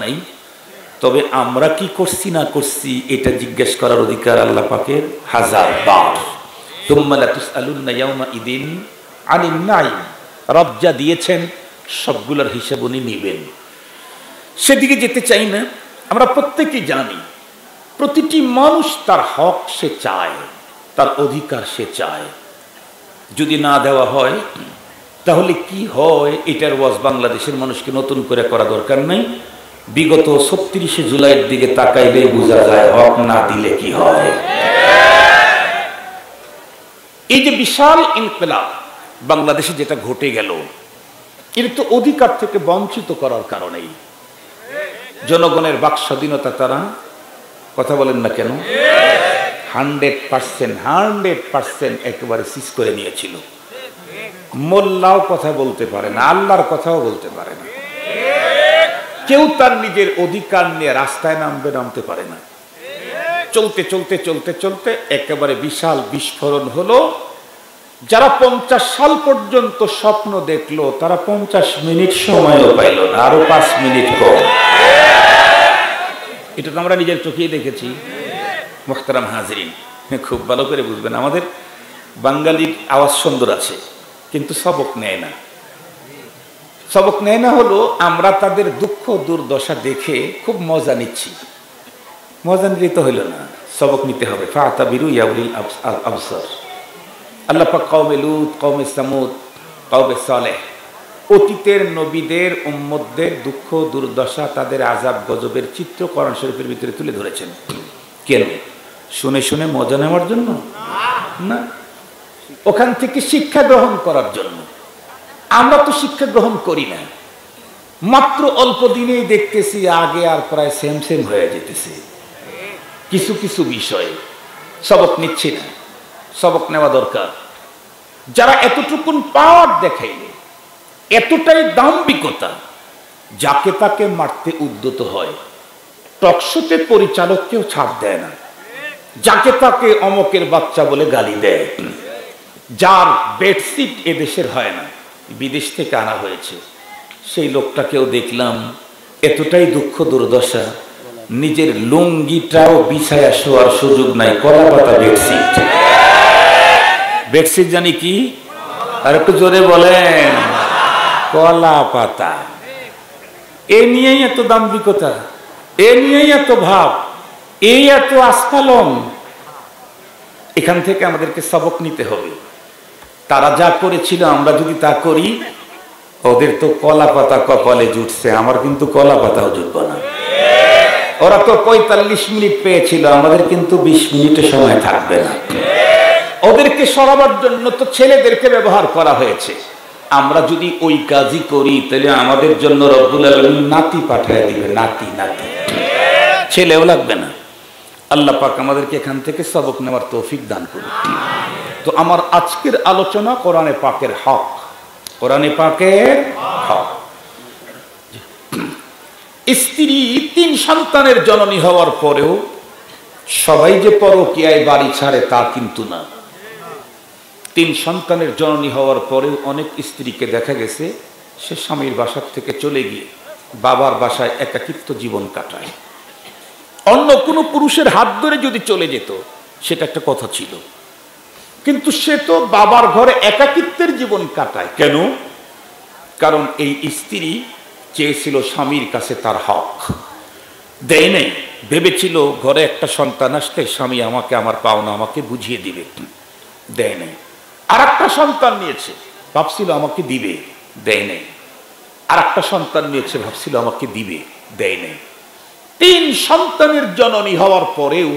নাই, তবে আমরা কি করছি না করছি এটা জিজ্ঞেস করার অধিকার আল্লাহ পাকের 1000 বার। সুম্মা লাতুসআলুন্না ইয়াওমাইদিন আনিন নাঈম, রব যা দিয়েছেন সবগুলোর হিসাব উনি নেবেন। সেদিকে যেতে চাই না। আমরা প্রত্যেকেই জানি প্রতিটি মানুষ তার হক সে চায়, তার অধিকার সে চায়। যদি না দেওয়া হয় তাহলে কি হয় এটার ওয়াজ বাংলাদেশের মানুষকে নতুন করে করা দরকার নাই। বিগত ৩৬শে জুলাইয়ের দিকে তাকাইলে বোঝা যায় হক না দিলে কি হয়। এই যে বিশাল ইনকিলাব বাংলাদেশে যেটা ঘটে গেল, এর তো অধিকার থেকে বঞ্চিত করার কারণেই। জনগণের বাক স্বাধীনতা তারা, কথা বলেন না কেন, 100% একেবারে সিজ করে নিয়েছিল। মোল্লাও কথা বলতে পারে না, আল্লাহর কথাও বলতে পারে না, কেউ তার নিজের অধিকার নিয়ে রাস্তায় নামতে পারে না। চলতে চলতে চলতে চলতে একেবারে বিশাল বিস্ফোরণ হলো। যারা 50 সাল পর্যন্ত স্বপ্ন দেখলো তারা 50 মিনিট সময়ও পাইল না, আরো 5 মিনিট কম। এটা তো আমরা নিজের চোখেই দেখেছি। মুহতারাম হাজরিন, খুব ভালো করে বুঝবেন, আমাদের বাঙালির আওয়াজ সুন্দর আছে কিন্তু সবক নেয় না। সবক নেয় না হলো আমরা তাদের দুঃখ দুর্দশা দেখে খুব মজা নিচ্ছি। মজা নিতে তো হইল না, সবক নিতে হবে। ফাতাবিরু ইয়া উলিল আবসার। আল্লাহ পাক কওমে লূত, কওমে সামুদ, কওমে সালেহ, অতীতের নবীদের উম্মতদের দুঃখ দুর্দশা, তাদের আযাব গজবের চিত্র কোরআন শরীফের ভিতরে তুলে ধরেছেন। কেন? শুনে শুনে মজা নেওয়ার জন্য না, ওখান থেকে শিক্ষা গ্রহণ করার জন্য। আমরা তো শিক্ষা গ্রহণ করি না, মাত্র অল্প দিনেই দেখতেছি আগে আর প্রায় সেম সেম হয়ে যেতেছে। কিছু কিছু বিষয় সবক নিচ্ছি না, সবক নেওয়া দরকার। যারা এতটুকুন পাওয়ার দেখাইলে, এতটাই দাম্ভিকতা, যাকে তাকে মারতে উদ্যত হয়, টকশোতে পরিচালককেও ছাড় দেয় না, যাকে তাকে অমকের বাচ্চা বলে গালি দেয়, যার বেডশিট এদেশের হয় না, বিদেশ থেকে আনা হয়েছে, সেই লোকটাকেও দেখলাম এতটাই দুঃখ দুর্দশা, নিজের লুঙ্গিটাও বিছায়া শোয়ার সুযোগ নাই, কলা পাতা বেডশিট। বেডশিট জানি কি? আর একটু জোরে বলেন, কলা পাতা। এ নিয়েই এত দাম্ভিকতা, এ নিয়েই এত ভাব, এই এত আস্ফালন। এখান থেকে আমাদেরকে সবক নিতে হবে। তারা যা করেছিল আমরা যদি তা করি, ওদের তো কলা পাতা কপালে জুটছে, আমার কিন্তু কলা পাতাও জুটবে না। ওরা তো 45 মিনিট পেয়েছিল, আমাদের কিন্তু 20 মিনিটের সময় থাকবে না। ওদেরকে সরাবার জন্য তো ছেলেদেরকে ব্যবহার করা হয়েছে। আমরা যদি ওই কাজই করি তাহলে আমাদের জন্য রব্বুল আলামিন নাতি পাঠিয়ে দিবে, নাতি নাতি, ছেলেও লাগবে না। আল্লাহ পাক আমাদেরকে এখান থেকে সবক নেওয়ার তৌফিক দান করুন। তো আমার আজকের আলোচনা কোরআনে পাকের হক, কোরআনে পাকের হক। স্ত্রী 3 সন্তানের জননী হওয়ার পরেও সবাই যে পরকীয়ায় বাড়ি ছাড়ে তা কিন্তু না। 3 সন্তানের জননী হওয়ার পরেও অনেক স্ত্রীকে দেখা গেছে সে স্বামীর বাসার থেকে চলে গিয়ে বাবার বাসায় একাকিত্ব জীবন কাটায়। অন্য কোনো পুরুষের হাত ধরে যদি চলে যেত সেটা একটা কথা ছিল, কিন্তু সে তো বাবার ঘরে একাকিত্বের জীবন কাটায়। কেন? কারণ এই স্ত্রী চেয়েছিল স্বামীর কাছে তার হক, দেয় নাই। ভেবেছিল ঘরে একটা সন্তান আসলে স্বামী আমাকে আমার পাওনা আমাকে বুঝিয়ে দিবে, দেয় নাই। আর একটা সন্তান নিয়েছে, ভাবছিল আমাকে দিবে, দেয় নাই। আর একটা সন্তান নিয়েছে, ভাবছিল আমাকে দিবে, দেয় নাই। 3 সন্তানের জননী হওয়ার পরেও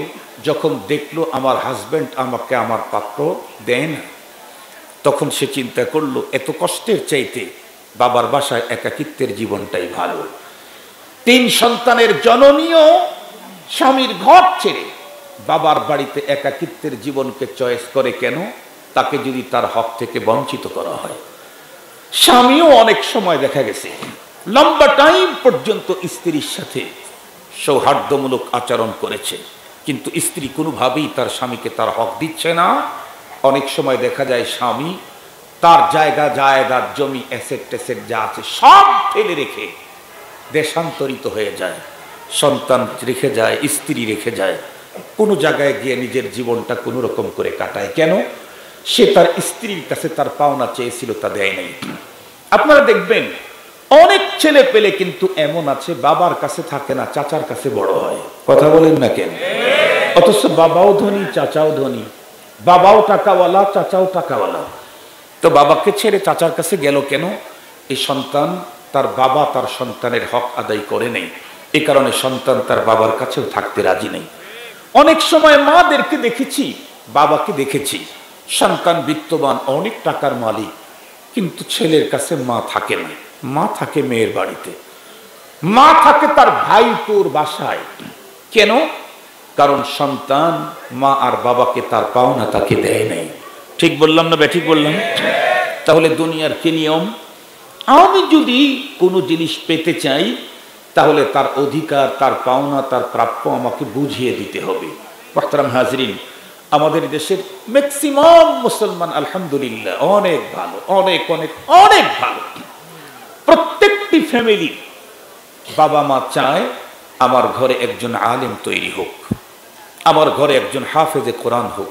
যখন দেখলো আমার হাজব্যান্ড আমাকে আমার পাত্র দেয় না, তখন সে চিন্তা করলো এত কষ্টের চাইতে বাবার বাসায় একাকিত্বের জীবনটাই ভালো। 3 সন্তানের জননীও স্বামীর ঘর ছেড়ে বাবার বাড়িতে একাকিত্বের জীবনকে চয়েস করে। কেন? তাকে যদি তার হক থেকে বঞ্চিত করা হয়। স্বামীও অনেক সময় দেখা গেছে লম্বা টাইম পর্যন্ত স্ত্রীর সাথে সৌহার্দ্যমূলক আচরণ করেছে, কিন্তু স্ত্রী কোনোভাবেই তার স্বামীকে তার হক দিচ্ছে না। অনেক সময় দেখা যায় স্বামী তার জায়গা জায়দাদ জমি অ্যাসেট ট্যাসেট যা আছে সব ফেলে রেখে দেশান্তরিত হয়ে যায়, সন্তান রেখে যায়, স্ত্রী রেখে যায়, কোনো জায়গায় গিয়ে নিজের জীবনটা কোনো রকম করে কাটায়। কেন? সে তার স্ত্রীর কাছে তার পাওনা চেয়েছিল, তা দেয় নাই। আপনারা দেখবেন অনেক ছেলে পেলে কিন্তু এমন আছে বাবার কাছে থাকে না, চাচার কাছে বড় হয়। কথা বলেন না কেন? অথচ বাবাও ধনী, চাচাও ধনী, বাবাও টাকাওয়ালা, চাচাও টাকাওয়ালা। তো বাবাকে ছেড়ে চাচার কাছে গেল কেন? এই সন্তান তার বাবা তার সন্তানের হক আদায় করে নেই, এ কারণে সন্তান তার বাবার কাছেও থাকতে রাজি নেই। অনেক সময় মাদেরকে দেখেছি, বাবাকে দেখেছি, সন্তান বিত্তবান, অনেক টাকার মালিক, কিন্তু ছেলের কাছে মা থাকে না। মা থাকে মেয়ের বাড়িতে, মা থাকে তার ভাইপোর বাসায়। কেন? কারণ সন্তান মা আর বাবাকে তার পাওনা তাকে দেয় নাই। ঠিক বললাম না ঠিক বললাম? তাহলে দুনিয়ার কি নিয়ম? আমি যদি কোনো জিনিস পেতে চাই, তাহলে তার অধিকার, তার পাওনা, তার প্রাপ্য আমাকে বুঝিয়ে দিতে হবে। মোহতারাম হাজরিন, আমাদের দেশের ম্যাক্সিমাম মুসলমান আলহামদুলিল্লাহ অনেক ভালো, অনেক অনেক অনেক ভালো। প্রত্যেকটি ফ্যামিলি বাবা মা চায় আমার ঘরে একজন আলেম তৈরি হোক, আমার ঘরে একজন হাফেজে কোরআন হোক,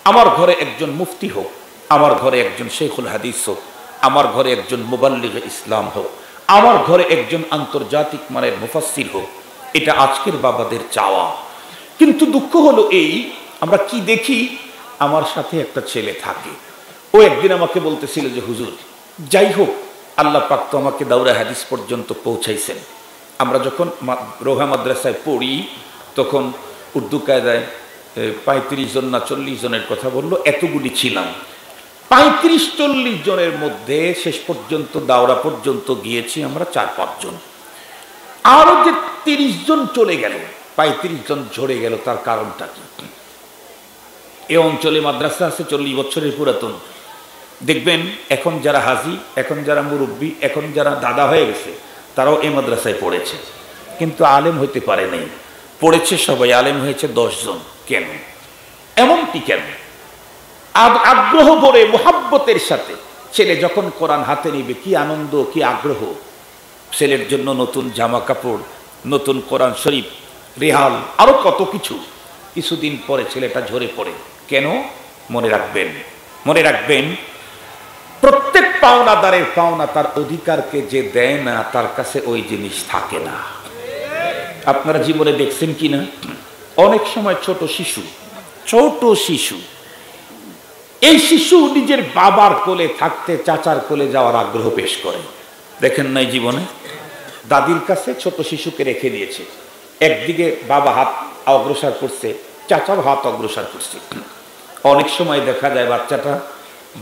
আমার ঘরে একজন মুফতি হোক, আমার ঘরে একজন শেখুল হাদিস হোক, আমার ঘরে একজন মুবাল্লিগ ইসলাম হোক, আমার ঘরে একজন আন্তর্জাতিক মানের মুফাসসির হোক। এটা আজকের বাবাদের চাওয়া। কিন্তু দুঃখ হলো এই, আমরা কি দেখি, আমার সাথে একটা ছেলে থাকে, ও একদিন আমাকে বলতেছিল যে হুজুর, যাই হোক আল্লাহ পাক তো আমাকে দাওরা হাদিস পর্যন্ত পৌঁছাইছেন। আমরা যখন রোহা মাদ্রাসায় পড়ি তখন উর্দু কায়দায় 35 জন না 40 জনের কথা বললো, এতগুলি ছিলাম। 35-40 জনের মধ্যে শেষ পর্যন্ত দাওরা পর্যন্ত গিয়েছি আমরা 4-5 জন। আরো যে 30 জন চলে গেল, 35 জন ঝরে গেল, তার কারণটা কি? এ অঞ্চলে মাদ্রাসা আছে 40 বছরের পুরাতন। দেখবেন এখন যারা হাজি, এখন যারা মুরব্বী, এখন যারা দাদা হয়ে গেছে, তারাও এই মাদ্রাসায় পড়েছে, কিন্তু আলেম হইতে পারে নাই। পড়েছে সবাই, আলেম হয়েছে 10 জন। কেন? এমনটি কেন? আগ্রহ ভরে মোহাব্বতের সাথে ছেলে যখন কোরআন হাতে নিবে, কি আনন্দ, কি আগ্রহ। ছেলের জন্য নতুন জামা কাপড়, নতুন কোরআন শরীফ, রেহাল, আরো কত কিছু। কিছুদিন পরে ছেলেটা ঝরে পড়ে। কেন? মনে রাখবেন, মনে রাখবেন, প্রত্যেক পাওনাদারের পাওনা তার অধিকারকে যে দেয় না, তার কাছে ওই জিনিস থাকে না। আপনারা জীবনে দেখছেন কিনা, অনেক সময় ছোট শিশু, এই শিশু নিজের বাবার কোলে থাকতে চাচার কোলে যাওয়ার আগ্রহ পেশ করে। দেখেন নাই জীবনে? দাদির কাছে ছোট শিশুকে রেখে দিয়েছে, একদিকে বাবা হাত অগ্রসর করছে, চাচার হাত অগ্রসর করছে। অনেক সময় দেখা যায় বাচ্চাটা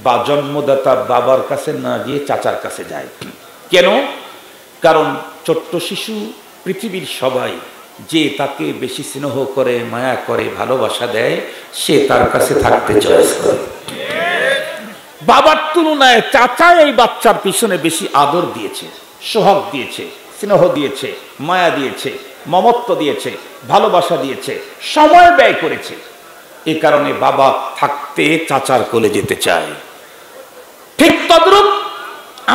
বা জন্মদাতা বাবার কাছে না গিয়ে চাচার কাছে যায়। কেন? কারণ ছোট্ট শিশু পৃথিবীর সবাই যে তাকে বেশি স্নেহ করে, মায়া করে, ভালোবাসা দেয়, সে তার কাছে থাকতে চয়েস করে। বাবার তুলনায় চাচা এই বাচ্চার পিছনে বেশি আদর দিয়েছে, সোহাগ দিয়েছে, স্নেহ দিয়েছে, মায়া দিয়েছে, মমত্ব দিয়েছে, ভালোবাসা দিয়েছে, সময় ব্যয় করেছে। এ কারণে বাবা থাকতে চাচার কোলে যেতে চায়। ঠিক তদ্রূপ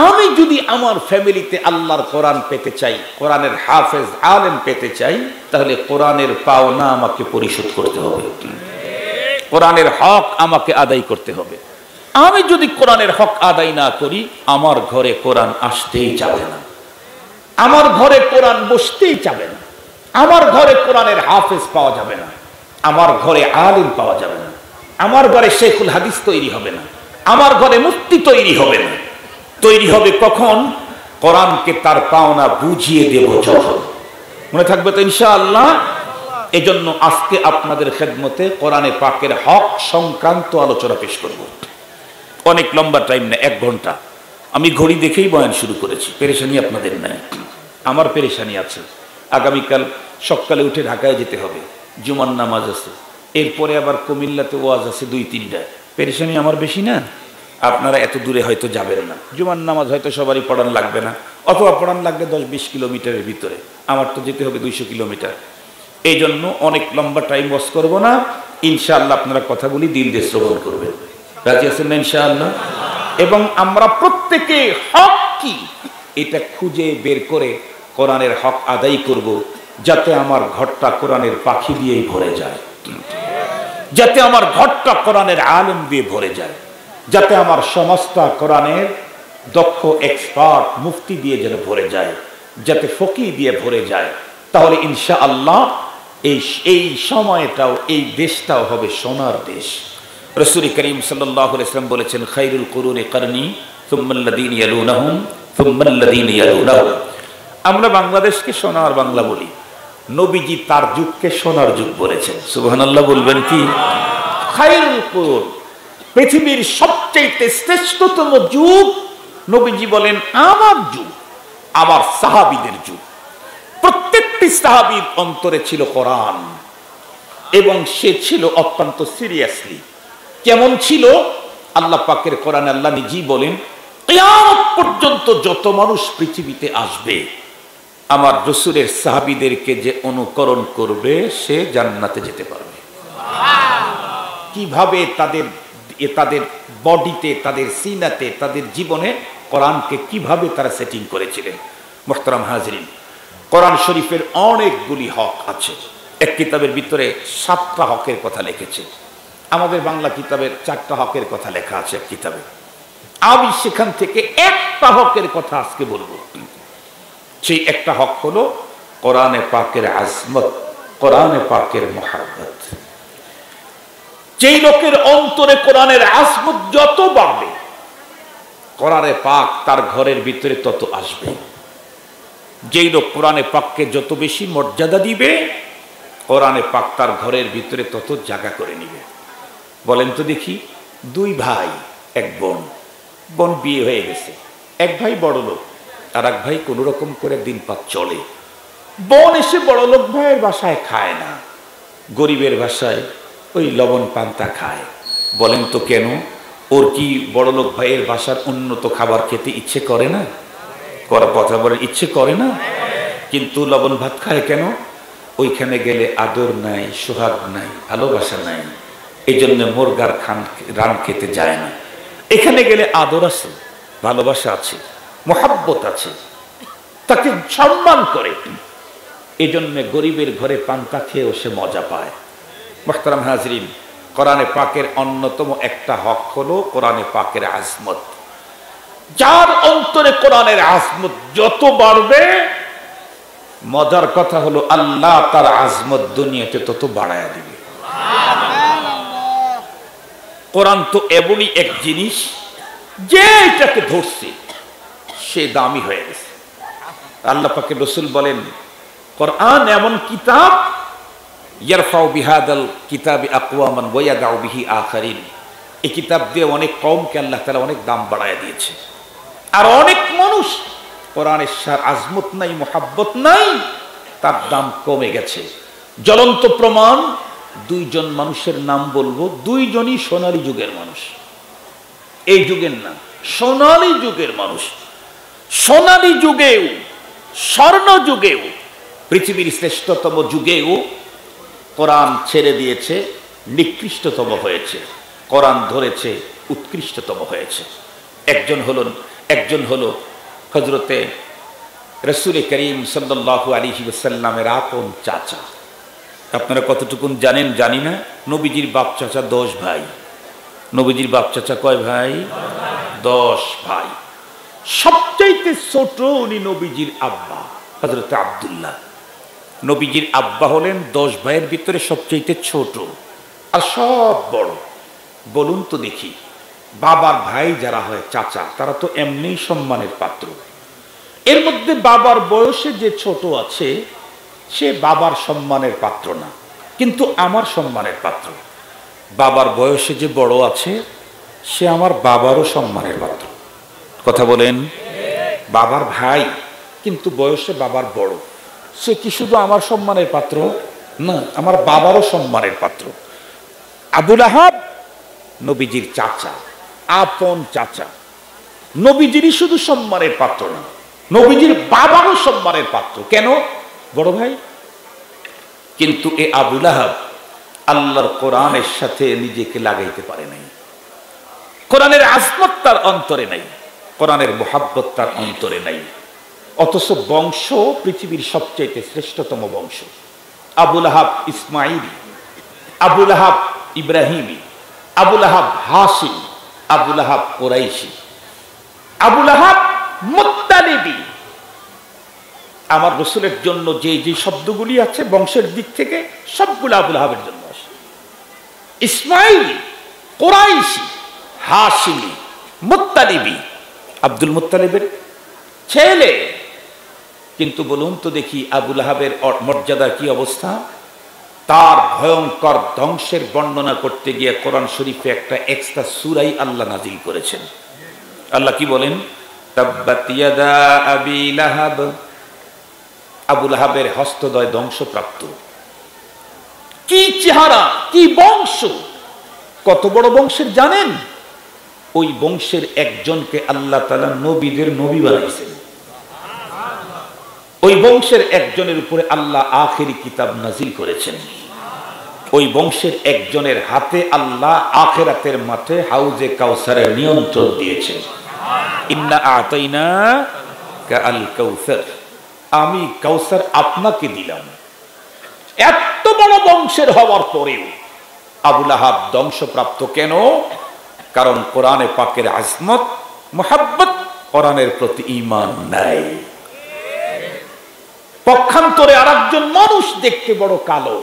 আমি যদি আমার ফ্যামিলিতে আল্লাহর কোরআন পেতে চাই, কোরআনের হাফেজ আলেম পেতে চাই, তাহলে কোরআনের পাওনা আমাকে পরিশোধ করতে হবে, কোরআনের হক আমাকে আদায় করতে হবে। আমি যদি কোরআনের হক আদায় না করি, আমার ঘরে কোরআন আসতেই যাবে না, আমার ঘরে কোরআন বসতেই যাবে না, আমার ঘরে কোরআনের হাফেজ পাওয়া যাবে না, আমার ঘরে আলিম পাওয়া যাবে না, আমার ঘরে শেখুল হাদিস তৈরি হবে না, আমার ঘরে মুফতি তৈরি হবে না। তৈরি হবে কখন? কোরআনকে তার পাওনা বুঝিয়ে দেব যখন। মনে থাকবে তো ইনশাআল্লাহ? এজন্য আজকে আপনাদের খেদমতে কোরআনে পাকের হক সংক্রান্ত আলোচনা পেশ করব। অনেক লম্বা টাইম না, 1 ঘন্টা। আমি ঘড়ি দেখেই বয়ান শুরু করেছি। পেরেশানি আপনাদের নাই, আমার পেরেশানি আছে। আগামীকাল সকালে উঠে ঢাকায় যেতে হবে, জুমার নামাজ আছে, এরপরে আবার কুমিল্লাতে ওয়াজ আছে 2-3টা। পেরেশানি আমার বেশি না? আপনারা এত দূরে হয়তো যাবেন না, জুমার নামাজ হয়তো সবারই পড়ান লাগবে না, অথবা পড়ান লাগবে 10-20 কিলোমিটারের ভিতরে। আমার তো যেতে হবে 200 কিলোমিটার। এই জন্য অনেক লম্বা টাইম ওয়াজ করব না। ইনশাআল্লাহ আপনারা কথাগুলি দিল দিয়ে শ্রবণ করবেন। রাজি আছেন না ইনশাআল্লাহ? এবং আমরা প্রত্যেকে হক কি এটা খুঁজে বের করে কোরআনের হক আদায় করব, যাতে আমার ঘরটা কোরআনের পাখি দিয়েই ভরে যায়, যাতে আমার ঘরটা কোরআনের আলেম দিয়ে ভরে যায়, যাতে আমার সমাজটা কোরআনের দক্ষ এক্সপার্ট মুফতি দিয়ে যেন ভরে যায়, যাতে ফকিহ দিয়ে ভরে যায়। তাহলে ইনশাআল্লাহ এই সময়টাও, এই দেশটাও হবে সোনার দেশ। রাসূল করিম সাল্লাল্লাহু আলাইহি ওয়াসাল্লাম বলেছেন, খায়রুল কুরুনি করনি সুম্মাল্লাযীনা ইয়ালুনাহুম সুম্মাল্লাযীনা ইয়ালুনাহুম। আমরা বাংলাদেশকে সোনার বাংলা বলি, নবীজি তার যুগকে সোনার যুগ বলেছেন। সুবহানাল্লাহ বলবেন কি? খায়রুল কুরুন, পৃথিবীর সবচেয়ে শ্রেষ্ঠতম যুগ, নবীজি বলেন আমার যুগ, আমার সাহাবীদের যুগ। প্রত্যেকটি সাহাবীর অন্তরে ছিল কোরআন, এবং সে ছিল অত্যন্ত সিরিয়াসলি। কেমন ছিল? আল্লাহ পাকের কোরআনে আল্লাহ নিজেই বলেন, কিয়ামত পর্যন্ত যত মানুষ পৃথিবীতে আসবে, আমার রাসূলের সাহাবীদেরকে যে অনুকরণ করবে সে জান্নাতে যেতে পারবে। কিভাবে তাদের বডিতে, তাদের সিনাতে, তাদের জীবনে কোরআনকে কিভাবে তারা সেটিং করেছিলেন। মুহতারাম হাজিরিন, কোরআন শরীফের অনেকগুলি হক আছে। এক কিতাবের ভিতরে 7টা হকের কথা লিখেছে। আমাদের বাংলা কিতাবের 4টা হকের কথা লেখা আছে এক কিতাবে। আমি সেখান থেকে একটা হকের কথা আজকে বলবো। সেই একটা হক হলো কোরআনে পাকের আজমত, কোরআনে পাকের মুহাব্বত। যেই লোকের অন্তরে কোরআনের আজমত যত বাড়বে, কোরআনে পাক তার ঘরের ভিতরে তত আসবে। যেই লোক কোরআনে পাককে যত বেশি মর্যাদা দিবে, কোরআনে পাক তার ঘরের ভিতরে তত জায়গা করে নিবে। বলেন তো দেখি, 2 ভাই 1 বোন, বোন বিয়ে হয়ে গেছে, এক ভাই বড় লোক, আর এক ভাই কোন রকম করে দিন পাত চলে। বোন এসে বড় লোক ভাইয়ের বাসায় খায় না, গরিবের বাসায় ওই লবণ পান্তা খায়। বলেন তো কেন? ওর কি বড় লোক ভাইয়ের বাসার উন্নত খাবার খেতে ইচ্ছে করে না? কথা বলার ইচ্ছে করে না? কিন্তু লবণ ভাত খায় কেন? ওইখানে গেলে আদর নাই, সোহাগ নাই, ভালোবাসা নাই, এই জন্য মুরগার রান খেতে যায় না। এখানে গেলে আদর আছে, ভালোবাসা আছে, মোহাব্বত আছে, তাকে সম্মান করে, এই জন্য গরিবের ঘরে পান্তা খেয়েও সে মজা পায়। মুহতারাম হাজরিন, কোরআনে পাকের অন্যতম একটা হক হলো কোরআনে পাকের আজমত। যার অন্তরে কোরআনের আজমত যত বাড়বে, মজার কথা হলো আল্লাহ তার আজমত দুনিয়াতে তত বাড়ায়া দিবে। কোরআন তো এমনই এক জিনিস, যে এটাকে ধরছে সে দামি হয়ে গেছে। আল্লাহ পাকের রাসূল বলেন, কোরআন এমন কিতাব, ইয়ারফাউ বিহাদাল কিতাবি আকওয়ামান ওয়া ইয়াদাউ বিহি আখারিন। এই কিতাব দিয়ে অনেক কওমকে আল্লাহ তাআলা অনেক দাম বাড়ায়া দিয়েছে। আর অনেক মানুষ কোরআনের আজমত নাই, মোহাব্বত নাই, তার দাম কমে গেছে। জ্বলন্ত প্রমাণ, 2 জন মানুষের নাম বলবো, 2 জনই সোনালী যুগের মানুষ। এই যুগের না, সোনালী যুগের মানুষ। সোনালী যুগেও, স্বর্ণ যুগেও, পৃথিবীর শ্রেষ্ঠতম যুগেও কোরআন ছেড়ে দিয়েছে, নিকৃষ্টতম হয়েছে। কোরআন ধরেছে, উৎকৃষ্টতম হয়েছে। একজন হলো হযরতে রাসূল করিম সাল্লাল্লাহু আলাইহি ওয়াসাল্লামের আপন চাচা। আপনারা কতটুকুন জানেন জানি না, নবীজির বাপ চাচা 10 ভাই। নবীজির বাপ চাচা কয় ভাই? 10 ভাই। সবচাইতে ছোট উনি নবীজির আব্বা, হযরতে আব্দুল্লাহ। নবীজির আব্বা হলেন 10 ভাইয়ের ভিতরে সবচাইতে ছোট আর সব বড়। বলুন তো দেখি, বাবার ভাই যারা হয় চাচা, তারা তো এমনি সম্মানের পাত্র। এর মধ্যে বাবার বয়সে যে ছোট আছে, সে বাবার সম্মানের পাত্র না, কিন্তু আমার সম্মানের পাত্র। বাবার বয়সে যে বড় আছে, সে আমার বাবারও সম্মানের পাত্র। কথা বলেন? বাবার ভাই কিন্তু বয়সে বাবার বড়, সে কি শুধু আমার সম্মানের পাত্র না, আমার বাবারও সম্মানের পাত্র। আবু লাহাব নবীজির চাচা, আপন চাচা। নবীজিরই শুধু সম্মানের পাত্র না, নবীজির বাবারও সম্মানের পাত্র। কেন? বড় ভাই। কিন্তু এ আবু লাহাব আল্লাহর কোরআনের সাথে নিজেকে লাগাইতে পারে নাই। কোরআনের আজমত তার অন্তরে নাই, কোরআনের মুহাব্বত তার অন্তরে নাই। অথচ বংশ পৃথিবীর সবচেয়ে শ্রেষ্ঠতম বংশ। আবুল আহাব ইসমাইলি, আবুল আহাব ইব্রাহিমি, আবুল আহাব হাশিম, আবুল আহাব কুরাইশি, আবুল আহাব মুত্তালিবি। আমার রাসূলের জন্য যে যে শব্দগুলি আছে বংশের দিক থেকে সবগুলো আবুল আহাবের জন্য আসে। ইসমাইলি, কুরাইশি, হাশিমি, মুত্তালিবি, আব্দুল মুত্তালিবের ছেলে। কিন্তু বলুন তো দেখি আবুল আহাবের মর্যাদা কি অবস্থা? তার ভয়ঙ্কর ধ্বংসের বর্ণনা করতে গিয়ে কোরআন শরীফে একটা এক্সট্রা সূরাই আল্লাহ নাজিল করেছেন। আল্লাহ কি বলেন? তাব্বাত ইয়াদা আবি লাহাব, আবুল আহাবের হস্তদ্বয় ধ্বংসপ্রাপ্ত। কি চেহারা, কি বংশ, কত বড় বংশের জানেন? ওই বংশের একজনকে আল্লাহ তাআলা নবীদের নবী বানাইছেন। ওই বংশের একজনের উপরে আল্লাহ আখেরি কিতাব নাজিল করেছেন। ওই বংশের একজনের হাতে আল্লাহ আখিরাতের মাঠে হাউজে কাউসারের নিয়ন্ত্রণ দিয়েছেন। ইন্না আতাইনাকা আল কাউসার, আমি কাউসার আপনাকে দিলাম। এত বড় বংশের হওয়ার পরেও আবুল আহাব ধ্বংসপ্রাপ্ত কেন? কারণ কোরআনে পাকের আজমত, মুহাব্বত, কোরআনের প্রতি ঈমান নাই। পক্ষান্তরে আরেকজন মানুষ দেখতে বড় কালো,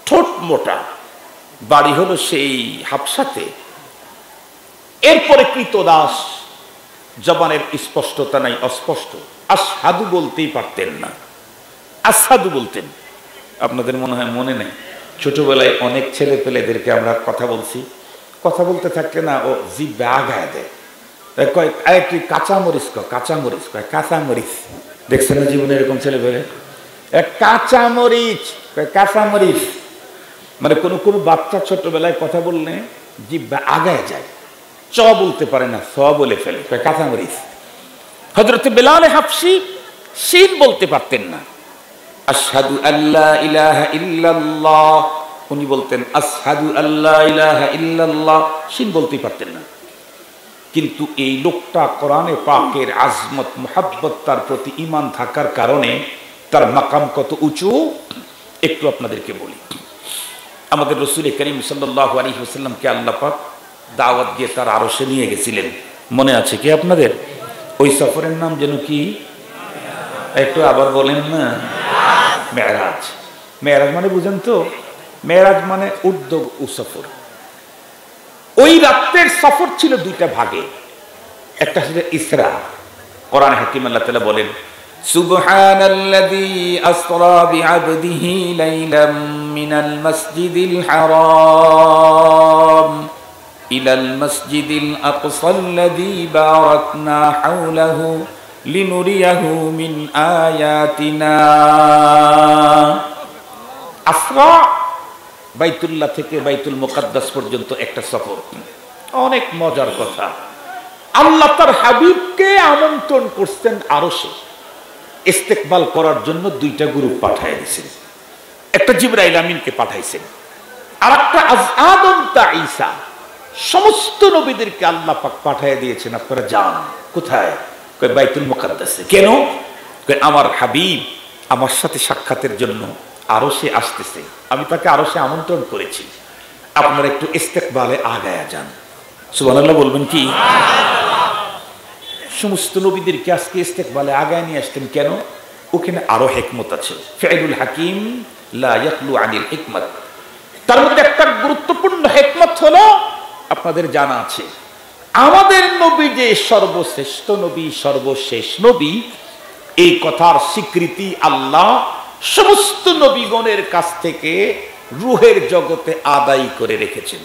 ঠোঁট মোটা, বাড়ি হলো সেই হাবশাতে, এরপরে কৃতদাস, জবানের স্পষ্টতা নাই, অস্পষ্ট। আশহাদু বলতেই পারতেন না, আশহাদু বলতেন। আপনাদের মনে হয় মনে নেই, ছোটবেলায় অনেক ছেলে পেলেদেরকে আমরা কথা বলছি, কথা বলতে থাকলে না ও জিভে আগায় দেয়, কয় আরে তুই কাঁচামরিচ ক, কাঁচামরিচ কয়, কাঁচামরিচ। দেখছেন না জীবনে এরকম ছেলে পেলে? কাঁচামরিচ কয়, কাঁচামরিচ। মানে কোনো কোনো বাচ্চা ছোটবেলায় কথা বললে জিভে আগায় যায়, চ বলতে পারে না, স বলে ফেলে, কয় কাঁচামরিচ। হযরত বেলাল হাবশী শিন বলতে পারতেন না, আশহাদু আল্লা ইলাহা ইল্লাল্লাহ, উনি বলতেন আশহাদু আল্লা ইলাহা ইল্লাল্লাহ, শিন বলতেই পারতেন না। কিন্তু এই লোকটা কোরআনে পাকের আজমত, মুহাব্বত, তার প্রতি ঈমান থাকার কারণে তার মাকাম কত উঁচু একটু আপনাদেরকে বলি। আমাদের রাসূল করিম সাল্লাল্লাহু আলাইহি ওয়াসাল্লামকে আল্লাহ পাক দাওয়াত দিয়ে তার আরশে নিয়ে গেছিলেন, মনে আছে কি আপনাদের? ওই সফরের নাম যেন কি? একটু আবার বলেন না। মেরাজ। মেরাজ মানে বুঝেন তো? মেরাজ মানে উদ্যোগ ও সফর। ওই রাতের সফর ছিল দুইটা ভাগে, একটা ছিল ইসরা। কোরআন হাকিম আল্লাহ তাআলা বলেন, সুবহানাল্লাযী আসরা বিআবদিহি লাইলাম মিনাল মাসজিদিল হারাম ইলাল মাসজিদিল আকসাল্লাযী বারাকনা হাওলাহু লিনুরিয়াহু মিন আয়াতিনা। আসরা বাইতুল্লাহ থেকে বাইতুল মুকাদ্দাস পর্যন্ত একটা সফর, অনেক মজার কথা। আল্লাহ তার হাবিবকে আমন্ত্রণ করছেন আরশে, ইস্তেকবাল করার জন্য দুইটা গ্রুপ পাঠিয়ে দিয়েছেন। একটা জিবরাইল আমিনকে পাঠাইছেন, আর একটা আদম তা ঈসা, সমস্ত নবীদেরকে আল্লাহ পাক পাঠিয়ে দিয়েছেন, আপনারা যান। কোথায়? কয় বাইতুল মুকাদ্দাসে। কেন? কয় আমার হাবিব আমার সাথে সাক্ষাতের জন্য আরশে আসতেছে, আমি তাকে আরশে আমন্ত্রণ করেছি, আপনারা একটু ইস্তেকবালে আগায়া যান। সুবহানাল্লাহ বলবেন কি? সমস্ত নবীদেরকে আজকে ইস্তেকবালে আগায় নিয়ে আসতেন কেন? ওখানে আরো হিকমত আছে। ফিআলুল হাকিম লা ইয়াখলু আনিল হিকমত। তার মধ্যে একটা গুরুত্বপূর্ণ হিকমত হলো, আপনাদের জানা আছে, আমাদের নবী যে সর্বশ্রেষ্ঠ নবী, সর্বশেষ নবী, এই কথার স্বীকৃতি আল্লাহ সমস্ত নবীগণের কাছ থেকে রূহের জগতে আদায় করে রেখেছেন।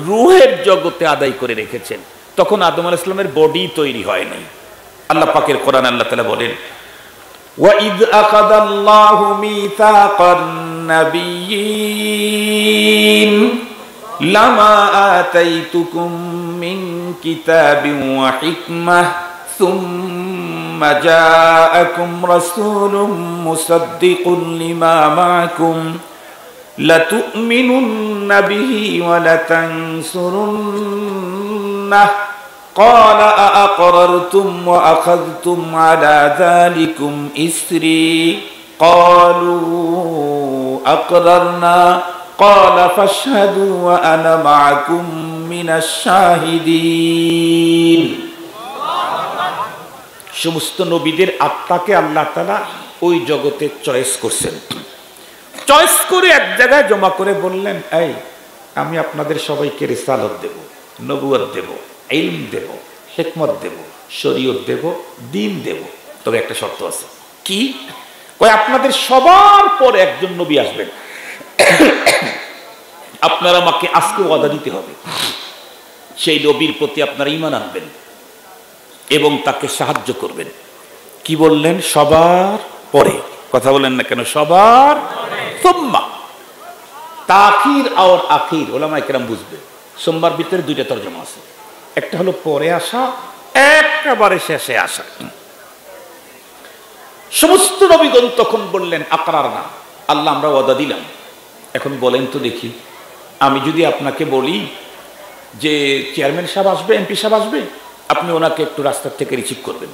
রূহের জগতে আদায় করে রেখেছেন। তখন আদম আলাইহিস সালামের বডি তৈরি হয় নাই। আল্লাহ পাকের কোরআন আল্লাহ তাআলা বলেন, ওয়াইদ আকাদাল্লাহু মিসাকান নাবিয়্যিন লামা আতাইতুকুম মিন কিতাবিন ওয়া হিকমাহ সুম্মা জাআকুম রাসূলুম মুসাদ্দিকুন লিমা মাআকুম লাতু'মিনুন্না বিহি ওয়া লাতানসুরুন্নাহ قال أأقررتم وأخذتم على ذلكم إسري قالوا أقررنا قال فاشهدوا وأنا معكم من الشاهدين সমস্ত নবীদের আত্মাকে আল্লাহ তাআলা ওই জগতে চয়েস করছেন। চয়েস করে এক জায়গায় জমা করে বললেন, এই আমি আপনাদের সবাইকে রিসালাত দেব, নবুয়ত দেব, ইলম দেব, হিকমত দেব, শরীয়ত দেব, দ্বীন দেব। তবে একটা শর্ত আছে। কি? কয় আপনাদের সবার পরে একজন নবী আসবেন, আপনারা আমাকে আজকে ওয়াদা দিতে হবে সেই নবীর প্রতি আপনারা ঈমান আনবেন এবং তাকে সাহায্য করবেন। কি বললেন? সবার পরে। কথা বলেন না কেন? সবার সুম্মা। তাখির আর আখির ওলামায়ে কেরাম বুঝবে। সোমবার ভিতরে দুইটা তরজমা আছে, একটা হলো পরে আসা, একেবারে শেষে আসা। সমস্ত নবীগণ তখন বললেন আকরার না, আল্লাহ আমরা ওয়াদা দিলাম। এখন বলেন তো দেখি, আমি যদি আপনাকে বলি যে চেয়ারম্যান সাহেব আসবে, এমপি সাহেব আসবে, আপনি ওনাকে একটু রাস্তার থেকে রিসিভ করবেন।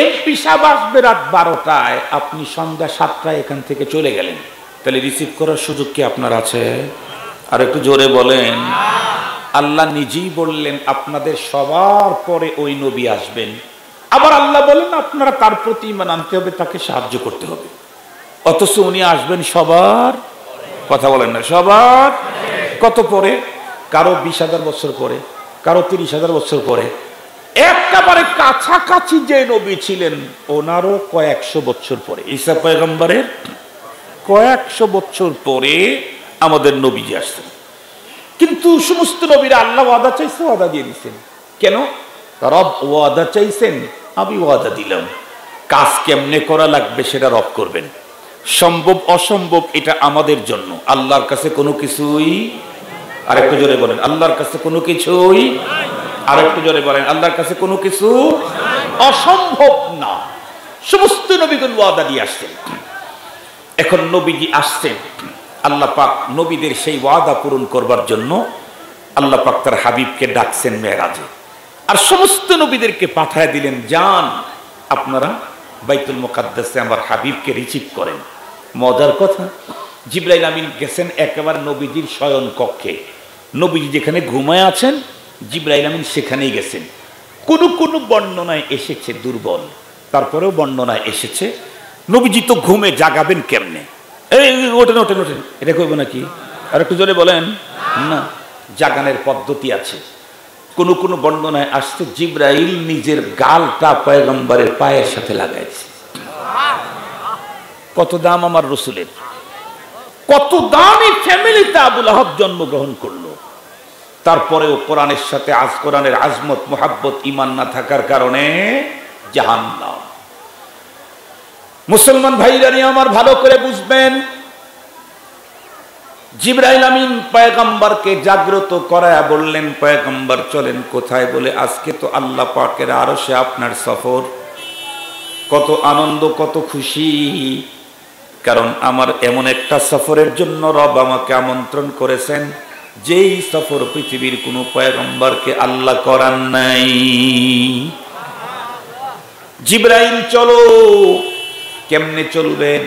এমপি সাহেব আসবে রাত 12টায়, আপনি সন্ধ্যা 7টায় এখান থেকে চলে গেলেন, তাহলে রিসিভ করার সুযোগ কি আপনার আছে? আর একটু জোরে বলেন। আল্লাহ নিজেই বললেন আপনাদের সবার পরে ওই নবী আসবেন। আবার আল্লাহ বলেন আপনারা তার প্রতি ঈমান আনতে হবে, তাকে সাহায্য করতে হবে। অথচ উনি আসবেন সবার, কথা বলেন না, সবার কত পরে? কারো 20,000 বছর পরে, কারো 30,000 বছর পরে। একেবারে কাছাকাছি যে নবী ছিলেন ওনারও কয়েকশো বছর পরে, ঈসা পয়গম্বরের কয়েকশো বছর পরে আমাদের নবীজি আসছেন। কিন্তু সমস্ত নবীরা আল্লাহ ওয়াদা চাইছে, ওয়াদা দিয়ে দিচ্ছেন। কেন? রব ওয়াদা চাইছেন, আমি ওয়াদা দিলাম। কাজ কেমনে করা লাগবে সেটা রব করবেন। সম্ভব অসম্ভব এটা আমাদের জন্য, আল্লাহর কাছে কোনো কিছুই, আরেকটু জোরে বলেন, আল্লাহর কাছে কোনো কিছুই, আরেকটু জোরে বলেন, আল্লাহর কাছে কোনো কিছু অসম্ভব না। সমস্ত নবীগণ ওয়াদা দিয়ে আসছেন। এখন নবীজি আসছেন, আল্লাহ পাক নবীদের সেই ওয়াদা পূরণ করবার জন্য আল্লাহ পাক তার হাবিবকে ডাকছেন মেরাজে, আর সমস্ত নবীদেরকে পাঠায় দিলেন, যান আপনারা বাইতুল মুকাদ্দাসে আমার হাবিবকে রিসিভ করেন। মজার কথা, জিবরাইল আমিন গেছেন একেবারে নবীজির শয়ন কক্ষে। নবীজি যেখানে ঘুমায় আছেন, জিবরাইল আমিন সেখানেই গেছেন। কোন কোন বর্ণনায় এসেছে দুর্বল, তারপরেও বর্ণনায় এসেছে নবীজি তো ঘুমে জাগাবেন কেমনে? এই ওঠেন ওঠেন ওঠেন, এটা কইব নাকি? আর একটু জোরে বলেন না। জাগানের পদ্ধতি আছে। কোন কোন বর্ণনায় আসছে জিবরাইল নিজের গালটা পয়গম্বরের পায়ের সাথে লাগাইছে। কত দাম আমার রসুলের! কত দামি ফ্যামিলিতে আবুল আহাব জন্মগ্রহণ করলো, তারপরেও কোরআনের সাথে কোরআনের আজমত মোহাব্বত ঈমান না থাকার কারণে জাহান্নাম। মুসলমান ভাইরা আমার ভালো করে বুঝবেন, জিবরাইল আমিন পয়গম্বরকে জাগ্রত করায়া বললেন, পয়গম্বর চলেন কোথায়? বলে আজকে তো আল্লাহ পাকের আরশে আপনার সফর। কত আনন্দ, কত খুশি, কারণ আমার এমন একটা সফরের জন্য রব আমাকে আমন্ত্রণ করেছেন যেই সফর পৃথিবীর কোন পয়গম্বরকে আল্লাহ করান নাই। জিবরাইল চলো। কেমনে চলবেন?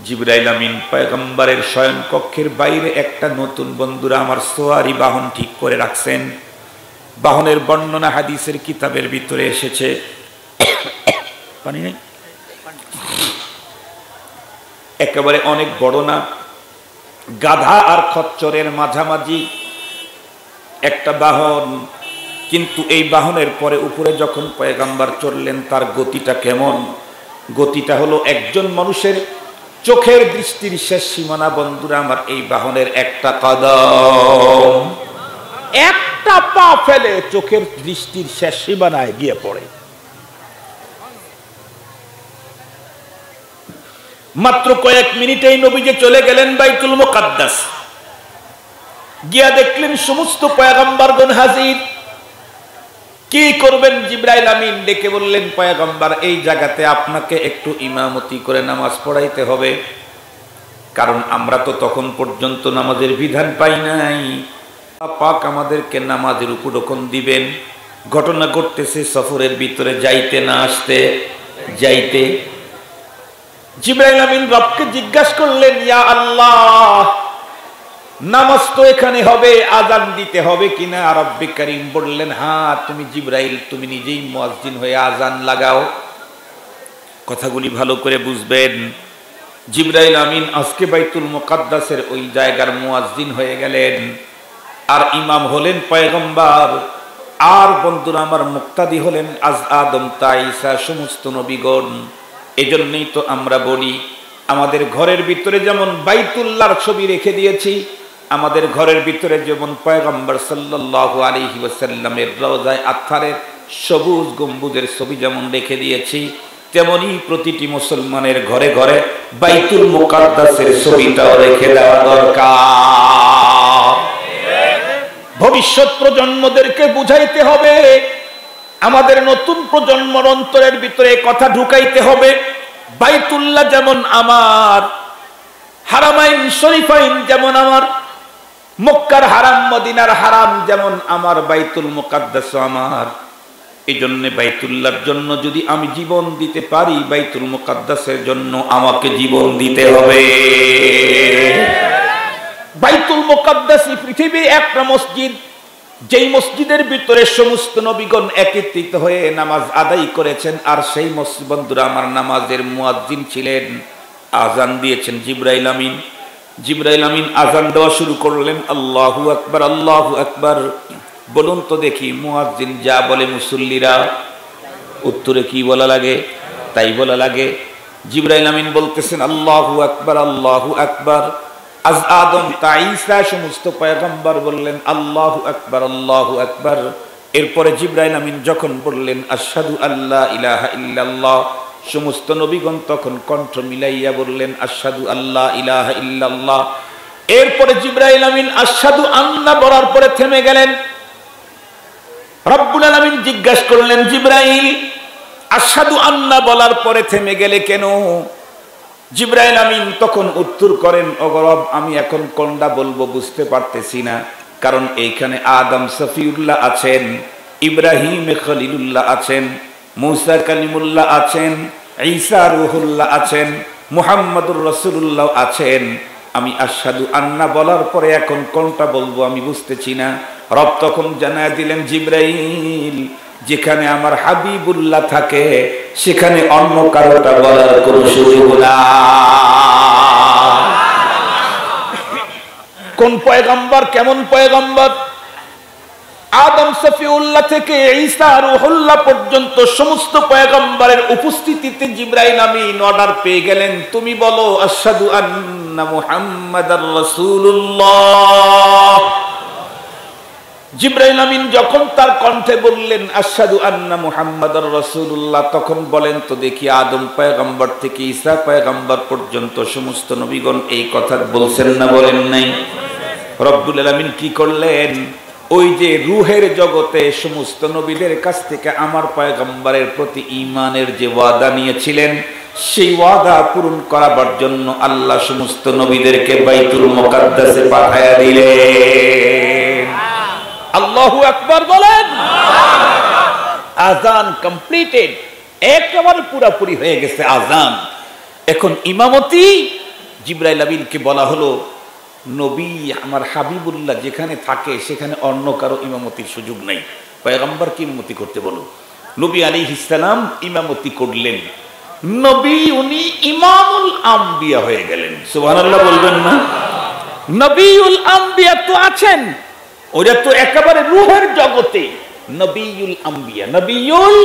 জিবরাইল আমিন পয়গম্বরের শয়ন কক্ষের বাইরে একটা নতুন, বন্ধুরা আমার, সোয়ারি বাহন ঠিক করে রাখছেন। বাহনের বর্ণনা হাদিসের কিতাবের ভিতরে এসেছে। পানি নেই, একেবারে অনেক বড় না, গাধা আর খচ্চরের মাঝামাঝি একটা বাহন। কিন্তু এই বাহনের পরে উপরে যখন পয়গম্বর চললেন, তার গতিটা কেমন? গতিটা হলো একজন মানুষের চোখের দৃষ্টির শেষ সীমানা। বন্ধুরা আমার, এই বাহনের একটা কদম, একটা পা ফেলে চোখের দৃষ্টির শেষ সীমানায় গিয়ে পড়ে। মাত্র কয়েক মিনিটেই নবীজি চলে গেলেন বাইতুল মুকাদ্দাস। গিয়া দেখলেন সমস্ত পয়গম্বরগণ হাজির। কি করবেন? জিবরাইল আমিন ডেকে বললেন, পয়গম্বর এই জায়গাতে আপনাকে একটু ইমামতি করে নামাজ পড়াইতে হবে, কারণ আমরা তো তখন পর্যন্ত নামাজের বিধান পাই নাই। পাক আমাদেরকে নামাজের উপঢৌকন দিবেন। ঘটনা ঘটতেছে সফরের ভিতরে, যাইতে না আসতে যাইতে জিবরাইল আমিন রবকে জিজ্ঞাসা করলেন, ইয়া আল্লাহ, নামাজ তো এখানে হবে, আজান দিতে হবে কিনা? রব্বে কারীম বললেন, হ্যাঁ, তুমি জিবরাইল, তুমি নিজেই মুয়াজ্জিন হয়ে আজান লাগাও। কথাগুলি ভালো করে বুঝবেন। জিবরাইল আমিন আজকে বাইতুল মুকাদ্দাসের ওই জায়গার মুয়াজ্জিন হয়ে গেলেন, আর ইমাম হলেন পয়গম্বর, আর বন্ধুরা আমার মুক্তাদি হলেন আদম তা ঈসা সমস্ত নবীগণ। এজন্যই তো আমরা বলি, আমাদের ঘরের ভিতরে যেমন বাইতুল্লাহর ছবি রেখে দিয়েছি, আমাদের ঘরের ভিতরে যেমন পয়গম্বর সাল্লাল্লাহু আলাইহি ওয়াসাল্লামের রওজায়ে আতহারের সবুজ গম্বুজের ছবি যেমন রেখে দিয়েছি, তেমনি প্রতিটি মুসলমানের ঘরে ঘরে বাইতুল মুকাদ্দাসের ছবিটাও রেখে দেওয়া দরকার। ভবিষ্যৎ প্রজন্মদেরকে বুঝাইতে হবে, আমাদের নতুন প্রজন্মর অন্তরের ভিতরে কথা ঢুকাইতে হবে, বাইতুল্লাহ যেমন আমার, হারামাইন শরীফাইন যেমন আমার, মক্কার হারাম মদিনার হারাম যেমন আমার, বাইতুল মুকাদ্দাস আমার। এই জন্য বাইতুল্লাহর জন্য যদি আমি জীবন দিতে পারি, বাইতুল মুকাদ্দাসের জন্য আমাকে জীবন দিতে হবে। বাইতুল মুকাদ্দাস পৃথিবীর একটা মসজিদ, যেই মসজিদের ভিতরে সমস্ত নবীগণ একত্রিত হয়ে নামাজ আদায় করেছেন, আর সেই মসজিদ বন্ধুরা আমার নামাজের মুয়াজ্জিন ছিলেন, আজান দিয়েছেন জিবরাইল আমিন। জিবরাইল আমিন আজান দেওয়া শুরু করলেন, আল্লাহু আকবার, আল্লাহু আকবার। বলুন তো দেখি, মুয়াজ্জিন যা বলে মুসল্লিরা উত্তরে কি বলা লাগে? তাই বলা লাগে। জিবরাইল আমিন বলতেছেন আল্লাহু আকবার, আল্লাহু আকবার। আজ আদম তা ঈসা সমস্ত পয়গম্বর বললেন আল্লাহু আকবার, আল্লাহু আকবার। এরপরে জিবরাইল আমিন যখন বললেন আশহাদু আল্লা ইলাহা ইল্লাল্লাহ, সমস্ত নবীগণ তখন কণ্ঠ মিলাইয়া বললেন আশহাদু আল্লা ইলাহা ইল্লাল্লাহ। এরপরে জিবরাইল আমিন আশহাদু আন্না বলার পরে থেমে গেলেন। রব্বুল আলামিন জিজ্ঞাসা করলেন, জিবরাইল, আশহাদু আন্না বলার পরে থেমে গেলে কেন? জিবরাইল আমিন তখন উত্তর করেন, ওগো রব, আমি এখন কোনটা বলবো বুঝতে পারতেছি না, কারণ এইখানে আদম সফিউল্লাহ আছেন, ইব্রাহিম খলিলুল্লাহ আছেন, মুসা কালিমুল্লাহ আছেন, ঈসা রূহুল্লাহ আছেন, মুহাম্মাদুর রাসূলুল্লাহ আছেন। আমি আশহাদু আন্না বলার পরে এখন কোনটা বলবো আমি বুঝতেছি না। রব তখন জানায় দিলেন, জিবরাইল, যেখানে আমার হাবিবুল্লাহ থাকে সেখানে অন্য কারোটা বলার কোন সুযোগ নাই। কোন পয়গম্বর, কেমন পয়গম্বর? আদম সফিউল্লাহ থেকে ঈসা রূহুল্লাহ পর্যন্ত সমস্ত পয়গম্বরের উপস্থিতিতে জিবরাইল আমিন অর্ডার পেয়ে গেলেন, তুমি বলো আশহাদু আন্না মুহাম্মাদার রাসূলুল্লাহ। জিবরাইল আমিন যখন তার কণ্ঠে বললেন আশহাদু আন্না মুহাম্মাদার রাসূলুল্লাহ, তখন বলেন তো দেখি, আদম পয়গম্বর থেকে ঈসা পয়গম্বর পর্যন্ত সমস্ত নবীগণ এই কথা বলছেন না বলেন নাই? রব্বুল আলামিন কি করলেন? ওই যে রূহের জগতে সমস্ত নবীদের কাছ থেকে আমার পয়গম্বরের প্রতি ঈমানের যে ওয়াদা নিয়েছিলেন, সেই ওয়াদা পূরণ করার জন্য আল্লাহ সমস্ত নবীদেরকে বাইতুল মুকাদ্দাসে পাঠায়া দিলেন। আল্লাহু আকবার বলেন। আজান কমপ্লিটেড, একেবারে পুরাপুরি হয়ে গেছে আজান। এখন ইমামতি জিবরাইল আমিনকে বলা হলো, নবী আমার হাবিবুল্লাহ যেখানে থাকে সেখানে অন্য কারো ইমামতির সুযোগ নাই, পয়গম্বরকে ইমামতি করতে বলো। নবী আলাইহিস সালাম ইমামতি করলেন। নবী উনি ইমামুল আম্বিয়া হয়ে গেলেন। সুবহানাল্লাহ বলবেন না? নবীউল আম্বিয়া তো আছেন, ওরা তো একেবারে রূহের জগতে নবীউল আম্বিয়া, নবীউল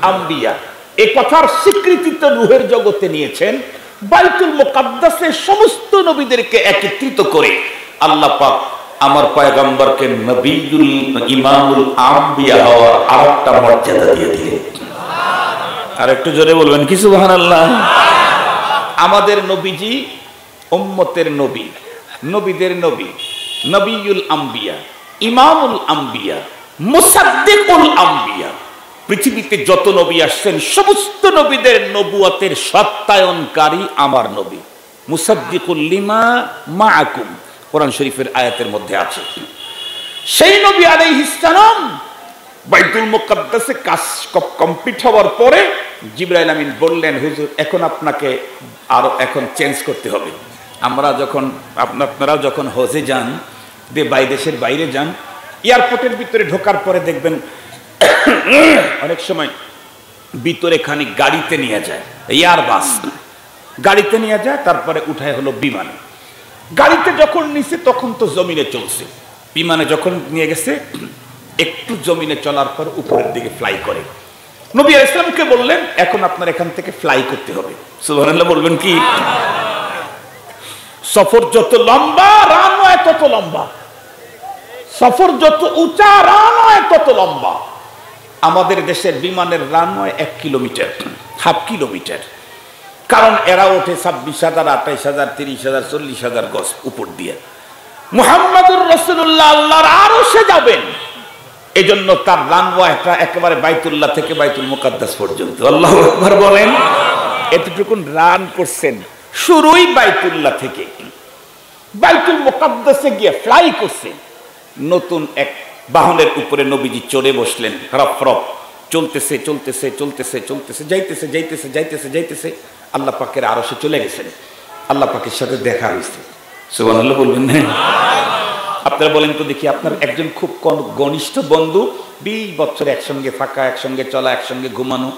আম্বিয়া এই কথার স্বীকৃতি তো রূহের জগতে নিয়েছেন। বাইতুল মুকাদ্দাসে সমস্ত নবীদেরকে একত্রিত করে আল্লাহ পাক আমার পয়গম্বরকে নবীউল ইমামুল আম্বিয়া হওয়ার আরেকটা মর্যাদা দিয়ে দিলেন। আর একটু জোরে বলবেন কি সুবহানাল্লাহ। আমাদের নবীজি উম্মতের নবী, নবীদের নবী, নবীউল আম্বিয়া, ইমামুল আম্বিয়া, মুসাদ্দিকুল আম্বিয়া। পৃথিবীতে যত নবী আসছেন সমস্ত নবীদের নবুয়তের সত্যায়নকারী আমার নবী। মুসাদ্দিকুল লিমা মাআকুম, কোরআন শরীফের আয়াতের মধ্যে আছে। সেই নবী আলাইহিস সালাম বাইতুল মুকাদ্দাসে কাজ কমপ্লিট হওয়ার পরে জিবরাইল আমিন বললেন, হুজুর এখন আপনাকে আরো এখন চেঞ্জ করতে হবে। আপনারা যখন হজে যান, দেশের বাইরে যান, এয়ারপোর্টের ভিতরে ঢোকার পরে দেখবেন অনেক সময় ভিতরে খানিক গাড়িতে নিয়ে যায়, এয়ারবাস গাড়িতে নিয়ে যায়, তারপরে উঠায় হলো বিমানে। গাড়িতে যখন নিছে তখন তো জমিনে চলছে, বিমানে যখন নিয়ে গেছে একটু জমিনে চলার পর উপরের দিকে ফ্লাই করে। নবী আলাইহিস সালামকে বললেন, এখন আপনার এখান থেকে ফ্লাই করতে হবে। সুবহানাল্লাহ বলবেন কি? সফর যত লম্বা রানওয়ে তত লম্বা, সফর যত উঁচা রানওয়ে তত লম্বা। আমাদের দেশের বিমানের রানওয়ে 1 কিলোমিটার, হাফ কিলোমিটার, কারণ এরা ওঠে 26,000, 28,000, 30,000, 40,000 গজ উপর দিয়ে। মুহাম্মাদুর রাসূলুল্লাহ আল্লাহর আরশে যাবেন, এজন্য তার রানওয়েটা একেবারে বাইতুল্লাহ থেকে বাইতুল মুকাদ্দাস পর্যন্ত। আল্লাহু আকবার বলেন। এতটুকুন রান করছেন, শুরুই বাইতুল্লাহ থেকে বাইতুল মুকাদ্দাসে গিয়ে ফ্লাই করছেন। নতুন এক বাহনের উপরে নবীজি চড়ে বসলেন, রফ রফ চলতেছে চলতেছে চলতেছে চলতেছে, যাইতেছে যাইতেছে যাইতেছে যাইতেছে, আল্লাহ পাকের আরশে চলে গেছেন। আল্লাহ পাকের সাথে দেখা হয়েছে। সুবহানাল্লাহ বলবেন না? আপনারা বলেন তো দেখি, আপনার একজন খুব ঘনিষ্ঠ বন্ধু, 20 বছর একসঙ্গে থাকা, একসঙ্গে চলা, একসঙ্গে ঘুমানো,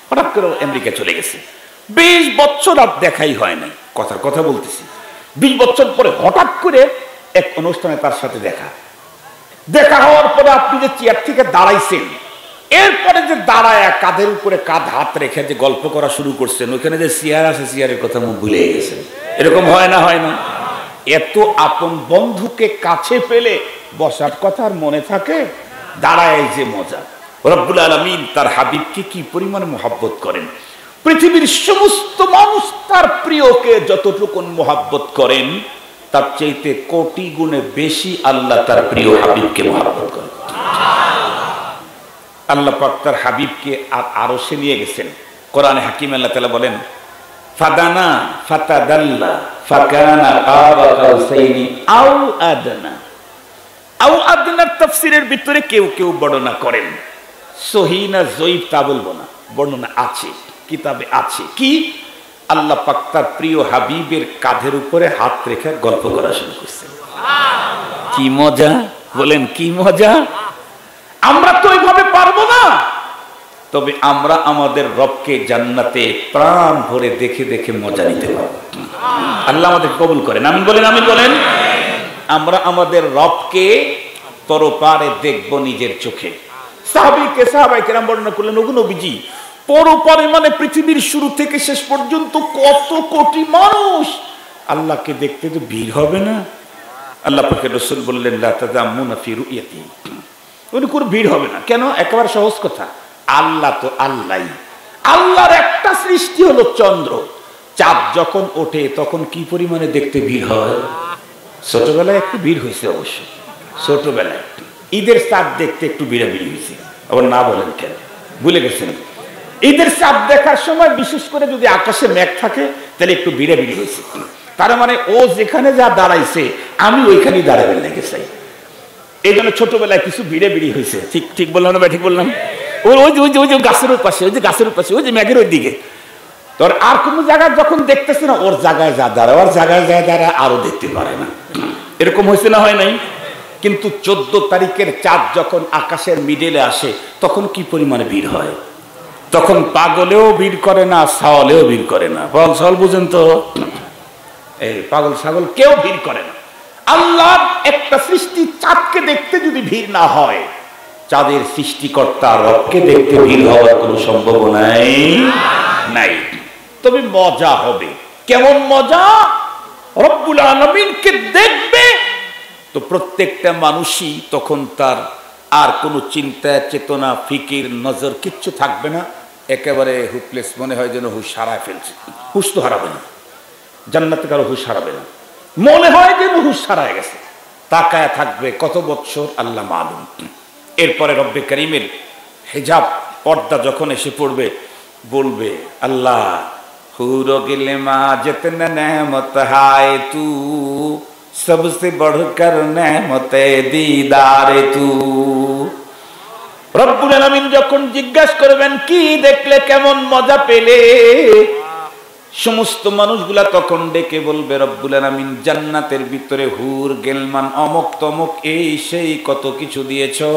হঠাৎ করে আমেরিকা চলে গেছে। 20 বছর আর দেখাই হয় না, কথার কথা বলতেছি। 20 বছর পরে হঠাৎ করে এক অনুষ্ঠানে তার সাথে দেখা হওয়ার পরে আপনি যে চেয়ার থেকে দাঁড়াইছেন, এরপরে যে দাঁড়ায় কাঁধের উপরে কাঁধ হাত রেখে যে গল্প করা শুরু করছেন, ওইখানে যে চেয়ার আছে চেয়ারের কথা মুখ ভুলে গেছেন। এরকম হয় না? হয় না? এত আপন বন্ধুকে কাছে পেলে বসার কথা আর মনে থাকে? দাঁড়ায় যে মজা। রব্বুল আলামিন তার হাবিবকে কি পরিমাণ মহব্বত করেন। পৃথিবীর সমস্ত মানুষ তার প্রিয়কে যতটুকু মহব্বত করেন, তার চাইতে কোটি গুণে বেশি আল্লাহ তার প্রিয় হাবিবকে মহব্বত করেন। আল্লাহ পাক তার হাবিবকে আরশে নিয়ে গেছেন। কোরআনে হাকিম আল্লাহ তাআলা বলেন, ফাদানা ফাতাদাল্লা ফাকানা কাবা কাউসাইনি আও আদনা। আও আদনার তাফসীরের ভিতরে কেউ কেউ বর্ণনা করেন, সহিহ না যঈফ তা বলবো না, বর্ণনা আছে, কিতাবে আছে। কি? আল্লাহ পাক তার প্রিয় হাবিবের কাঁধের উপরে হাত রেখে গল্প করা শুরু করছেন। কি মজা! বলেন কি মজা! আমরা তো ওইভাবে পারবো না, তবে আমরা আমাদের রবকে জান্নাতে প্রাণ ভরে দেখে দেখে মজা নিতে পারবো। আল্লাহ আমাদের কবুল করেন, আমিন বলেন, আমিন বলেন। আমরা আমাদের রবকে পরপারে দেখবো নিজের চোখে। সাহাবায়ে কেরাম বর্ণনা করলেন, ওগো নবীজি, পরপারে মানে পৃথিবীর শুরু থেকে শেষ পর্যন্ত কত কোটি মানুষ, আল্লাহকে দেখতে তো ভিড় হবে না? আল্লাহ পাকের রাসূল বললেন, লা তাযাম্মুনা ফি রুইয়াতি, ওই কোনো ভিড় হবে না। কেন? একেবারে সহজ কথা, আল্লাহ তো আল্লাহই। আল্লাহর একটা সৃষ্টি হলো চন্দ্র, চাঁদ যখন ওঠে তখন কি পরিমাণে দেখতে ভিড় হয়। ছোটবেলায় একটু ভিড় হয়েছে, অবশ্য ছোটবেলায় ঈদের চাঁদ দেখতে একটু ভিড়াভিড়ি হয়েছে। আবার না বলেন কেন, ভুলে গেছেন? ঈদের চাঁদ দেখার সময় বিশেষ করে যদি আকাশে মেঘ থাকে তাহলে একটু ভিড়াভিড়ি হয়েছে। তার মানে ও যেখানে যা দাঁড়াইছে আমি ওইখানেই দাঁড়াবেন লেগে চাই। এই জন্য ছোটবেলায় কিছু ভিড়াভিড়ি হয়েছে। ঠিক ঠিক বললাম না? ঠিক বললাম? ওই যে গাছের পাশে, ওই যে গাছের পাশে, ওই যে মেঘের ওই দিকে। তোর আর কোন জায়গায় যখন দেখতেছে না, ওর জায়গায় যা দাঁড়া, ওর জায়গায় যা দাঁড়া, আরো দেখতে পারে না। এরকম হয়েছে না? হয় নাই? কিন্তু 14 তারিখের চাঁদ যখন আকাশের মিডলে আসে তখন কি পরিমাণে ভিড় হয়। তখন পাগলেও ভিড় করে না, ছাগলেও ভিড় করে না। পাগল ছাগল বুঝেন তো? এই পাগল ছাগল কেউ ভিড় করে না। আল্লাহর একটা সৃষ্টি চাঁদকে দেখতে যদি ভিড় না হয়, চাঁদের সৃষ্টিকর্তা রবকে দেখতে ভিড় হওয়ার কোনো সম্ভাবনাই নাই। তবে মজা হবে। কেমন মজা? রব্বুল আলামিনকে দেখবে তো প্রত্যেকটা মানুষই তখন তার আর কোনো চিন্তা, চেতনা, ফিকির, নজর কিচ্ছু থাকবে না। একেবারে হুপলেস, মনে হয় যেন হুশ হারায় ফেলছে। হুশ তো হারাবে না, জান্নাতে কারো হুশ হারাবে না, মনে হয় যেন হুশ হারায় গেছে। তাকায় থাকবে কত বৎসর আল্লাহ মালুম। এরপরে রব্বে করিমের হিজাব, পর্দা যখন এসে পড়বে, বলবে আল্লাহ হুরো গিলে মা জিতনা নেমত হায় তু, सबसे बढ़कर नेमते दीदार तू। রব্বুল আলামিন যখন জিজ্ঞাসা করবেন কি দেখলে, কেমন মজা পেলে, সমস্ত মানুষগুলা তখন ডেকে বলবে রব্বুল আলামিন জান্নাতের ভিতরে হুর গেলমান অমক তমক এই সেই কত কিছু দিয়েছো,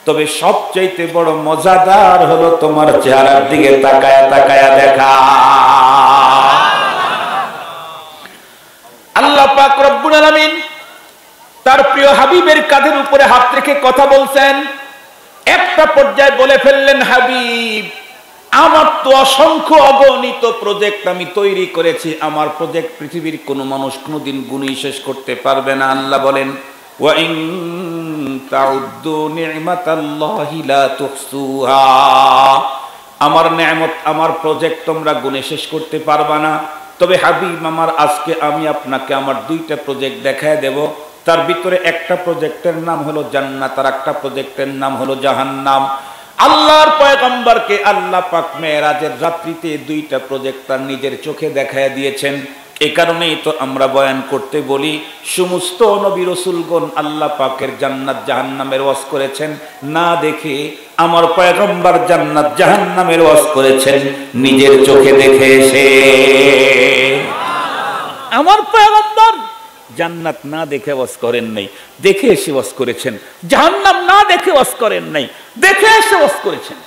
তবে সবচাইতে বড় মজাদার হলো তোমার চেহারার দিকে তাকায়া তাকায়া দেখা। আল্লাহ পাক রব্বুল আলামিন তার প্রিয় হাবিবের কাঁধের উপরে হাত রেখে কথা বলছেন। একটা পর্যায়ে বলে ফেললেন, হাবিব আমার তো অসংখ্য অগণিত প্রজেক্ট আমি তৈরি করেছি, আমার প্রজেক্ট পৃথিবীর কোনো মানুষ কোনোদিন গুণই শেষ করতে পারবে না। আল্লাহ বলেন, ওয়া ইন তাউদ্দু নি'মাতাল্লাহি লা তুহসুহা, আমার নেয়ামত আমার প্রজেক্ট তোমরা গুণে শেষ করতে পারবা না। তবে হাবিব আমার আজকে আমি আপনাকে আমার দুইটা প্রজেক্ট দেখায় দেব। তার ভিতরে একটা প্রজেক্টের নাম হলো জান্নাত, আর একটা প্রজেক্টের নাম হলো জাহান্নাম। আল্লাহর পয়গম্বরকে আল্লাহ পাক মেরাজের রাত্রিতে দুইটা প্রজেক্ট তার নিজের চোখে দেখায় দিয়েছেন। এই কারণেই তো আমরা বয়ান করতে বলি সমস্ত নবী রাসূলগণ আল্লাহ পাকের জান্নাত জাহান্নামের ওয়াজ করেছেন না দেখে, আমার পয়গম্বর জান্নাত জাহান্নামের ওয়াজ করেছেন নিজের চোখে দেখে এসে। আমার পয়গম্বর জান্নাত না দেখে ওয়াজ করেন নাই, দেখে এসে ওয়াজ করেছেন। জাহান্নাম না দেখে ওয়াজ করেন নাই, দেখে এসে ওয়াজ করেছেন।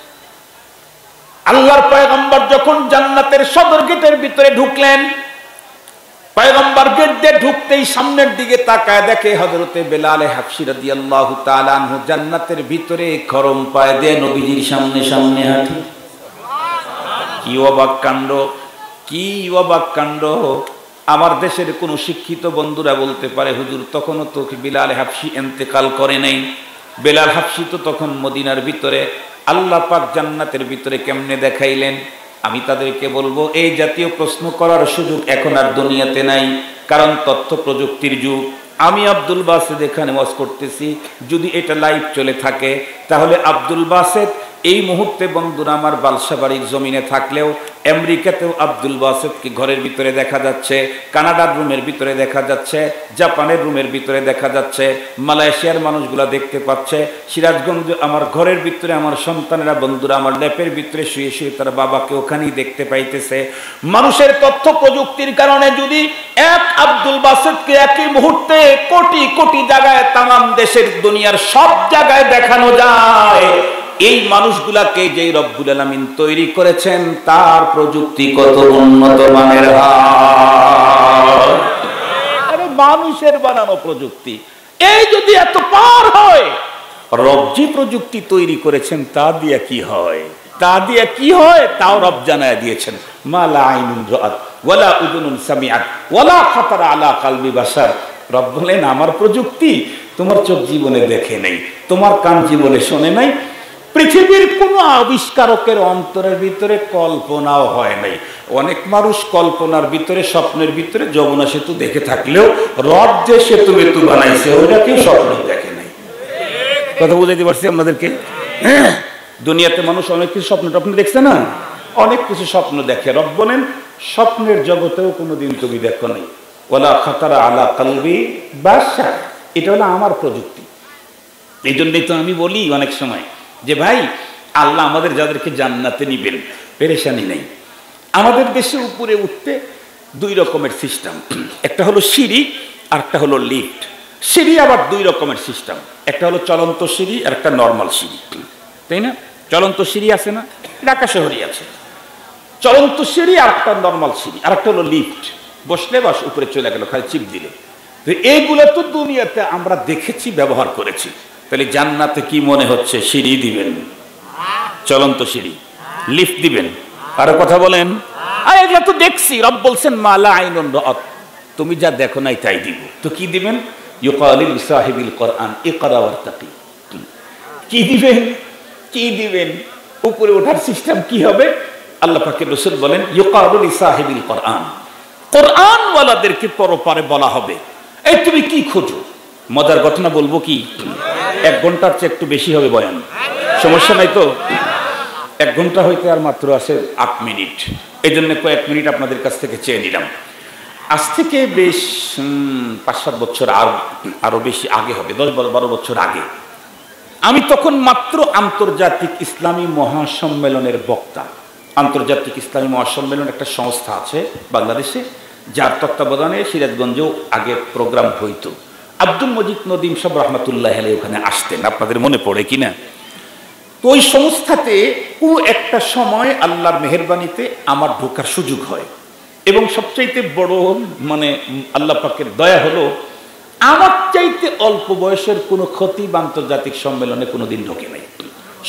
আল্লাহর পয়গম্বর যখন জান্নাতের সদর গেটের ভিতরে ঢুকলেন, পয়গম্বর গেট দিয়ে ঢুকতেই সামনের দিকে তাকায় দেখে হযরতে বেলাল হাবশী রাদিয়াল্লাহু তাআলা আনহু জান্নাতের ভিতরে খরম পায়ে দিয়ে নবীজির সামনে সামনে হাঁটে। কি অবাক কাণ্ড, কি অবাক কাণ্ড! আমার দেশের কোন শিক্ষিত বন্ধুরা বলতে পারে, হুজুর তখনও তো বেলাল হাবশী ইন্তেকাল করে নাই, বেলাল হাবশী তো তখন মদিনার ভিতরে, আল্লাহ পাক জান্নাতের ভিতরে কেমনে দেখাইলেন? আমি তাদেরকে বলবো এই জাতীয় প্রশ্ন করার সুযোগ এখন আর দুনিয়াতে নাই, কারণ তথ্য প্রযুক্তির যুগ। আমি আব্দুল বাসেত এখানে ওয়াজ করতেছি, যদি এটা লাইভ চলে থাকে তাহলে আব্দুল বাসেত এই মুহূর্তে বন্ধুরা আমার বালসাবাড়ির জমিনে থাকলেও আমেরিকাতেও আব্দুল বাসেতকে ঘরের ভিতরে দেখা যাচ্ছে, কানাডার রুমের ভিতরে দেখা যাচ্ছে, জাপানের রুমের ভিতরে দেখা যাচ্ছে, মালয়েশিয়ার মানুষগুলা দেখতে পাচ্ছে, সিরাজগঞ্জ আমার ঘরের ভিতরে আমার সন্তানেরা বন্ধুরা আমার ল্যাপের ভিতরে শুয়ে শুয়ে তার বাবাকে ওখানেই দেখতে পাইতেছে। মানুষের তথ্য প্রযুক্তির কারণে যদি এক আব্দুল বাসেতকে একই মুহূর্তে কোটি কোটি জায়গায় তামাম দেশের দুনিয়ার সব জায়গায় দেখানো যায়, এই মানুষগুলাকে যে রব্বুল আলামিন তৈরি করেছেন তার প্রযুক্তি কত উন্নত মানের হয়! আরে মানুষের বানানো প্রযুক্তি এই যদি এত পার হয়, রব যে প্রযুক্তি তৈরি করেছেন তা দিয়ে কি হয়, তা দিয়ে কি হয় তাও রব জানায় দিয়েছেন। মালা আইনুন রাআত ওয়ালা উযুনুন সামিআত ওয়ালা খাতারা আলা কলবি বাশার। রব বলেন আমার প্রযুক্তি তোমার চোখ জীবনে দেখে নাই, তোমার কান জীবনে শোনে নাই, পৃথিবীর কোন আবিষ্কারকের অন্তরের ভিতরে কল্পনাও হয় নাই। অনেক মানুষ কল্পনার ভিতরে স্বপ্নের ভিতরে যমুনা সেতু দেখে থাকলেও রব যে সেতু বেতু বানাইছে ওটা কেউ স্বপ্ন দেখে নাই। কথা বুঝাইতে পারছি আপনাদেরকে? দুনিয়াতে মানুষ অনেক কিছু স্বপ্ন টপ্ন দেখছে না, অনেক কিছু স্বপ্ন দেখে। রব বলেন স্বপ্নের জগতেও কোনোদিন তুমি দেখো নাই। ওয়ালা খাতারা আলা কলবি বাশার, এটা হলো আমার প্রযুক্তি। এই জন্যই তো আমি বলি অনেক সময় যে ভাই আল্লাহ আমাদের যাদেরকে জান্নাতে নিবেন পেরেশানি নেই। আমাদের দেশে উপরে উঠতে দুই রকমের সিস্টেম, একটা হলো সিঁড়ি আর একটা হলো লিফট। সিঁড়ি আবার দুই রকমের সিস্টেম, একটা হলো চলন্ত সিঁড়ি আর একটা নর্মাল সিঁড়ি, তাই না? চলন্ত সিঁড়ি আছে না, ঢাকা শহরে আছে চলন্ত সিঁড়ি, আর একটা নর্মাল সিঁড়ি, আর একটা হলো লিফট, বসলে বাস উপরে চলে গেল খালি চিপ দিলে। তো এইগুলো তো দুনিয়াতে আমরা দেখেছি, ব্যবহার করেছি। তাহলে জান্নাতে কি মনে হচ্ছে? সিঁড়ি দিবেন, চলন্ত সিঁড়ি, লিফট দিবেন, আরো কথা বলেন। আর এগুলো তো দেখছি, রব বলছেন মালা আইনুন রাআত, তুমি যা দেখো নাই তাই দিব। তো কি দিবেন? ইউকালু লিসাহিবিল কোরআন ইকরা ওয়ারতাকি। কি দিবেন? কি দিবেন? উপরে ওঠার সিস্টেম কি হবে? আল্লাহ পাকের রাসূল বলেন ইউকালু লিসাহিবিল কোরআন, কোরআন ওয়ালাদেরকে পরপারে বলা হবে এই তুমি কি খোঁজো? মজার ঘটনা বলবো কি? 1 ঘন্টার চেয়ে একটু বেশি হবে বয়ান, সমস্যা নাই তো? 1 ঘন্টা হইতে আর মাত্র আছে 8 মিনিট, এই জন্য কয়েক মিনিট আপনাদের কাছ থেকে চেয়ে নিলাম। আজ থেকে বেশ 5-7 বছর আরো বেশি আগে হবে, 10-12 বছর আগে আমি তখন মাত্র আন্তর্জাতিক ইসলামী মহাসম্মেলনের বক্তা। আন্তর্জাতিক ইসলামী মহাসম্মেলন একটা সংস্থা আছে বাংলাদেশে, যার তত্ত্বাবধানে সিরাজগঞ্জেও আগে প্রোগ্রাম হইতো। আব্দুল মজিদ নদীম সাহেব রহমতুল্লাহ আলাইহি ওখানে আসতেন, আপনাদের মনে পড়ে কিনা? তো ওই সংস্থাতে একটা সময় আল্লাহর মেহেরবানিতে আমার ঢোকার সুযোগ হয়, এবং সবচাইতে বড় মানে আল্লাহ পাকের দয়া হলো, আমার চাইতে অল্প বয়সের কোনো খতিব আন্তর্জাতিক সম্মেলনে কোনোদিন ঢোকে নাই।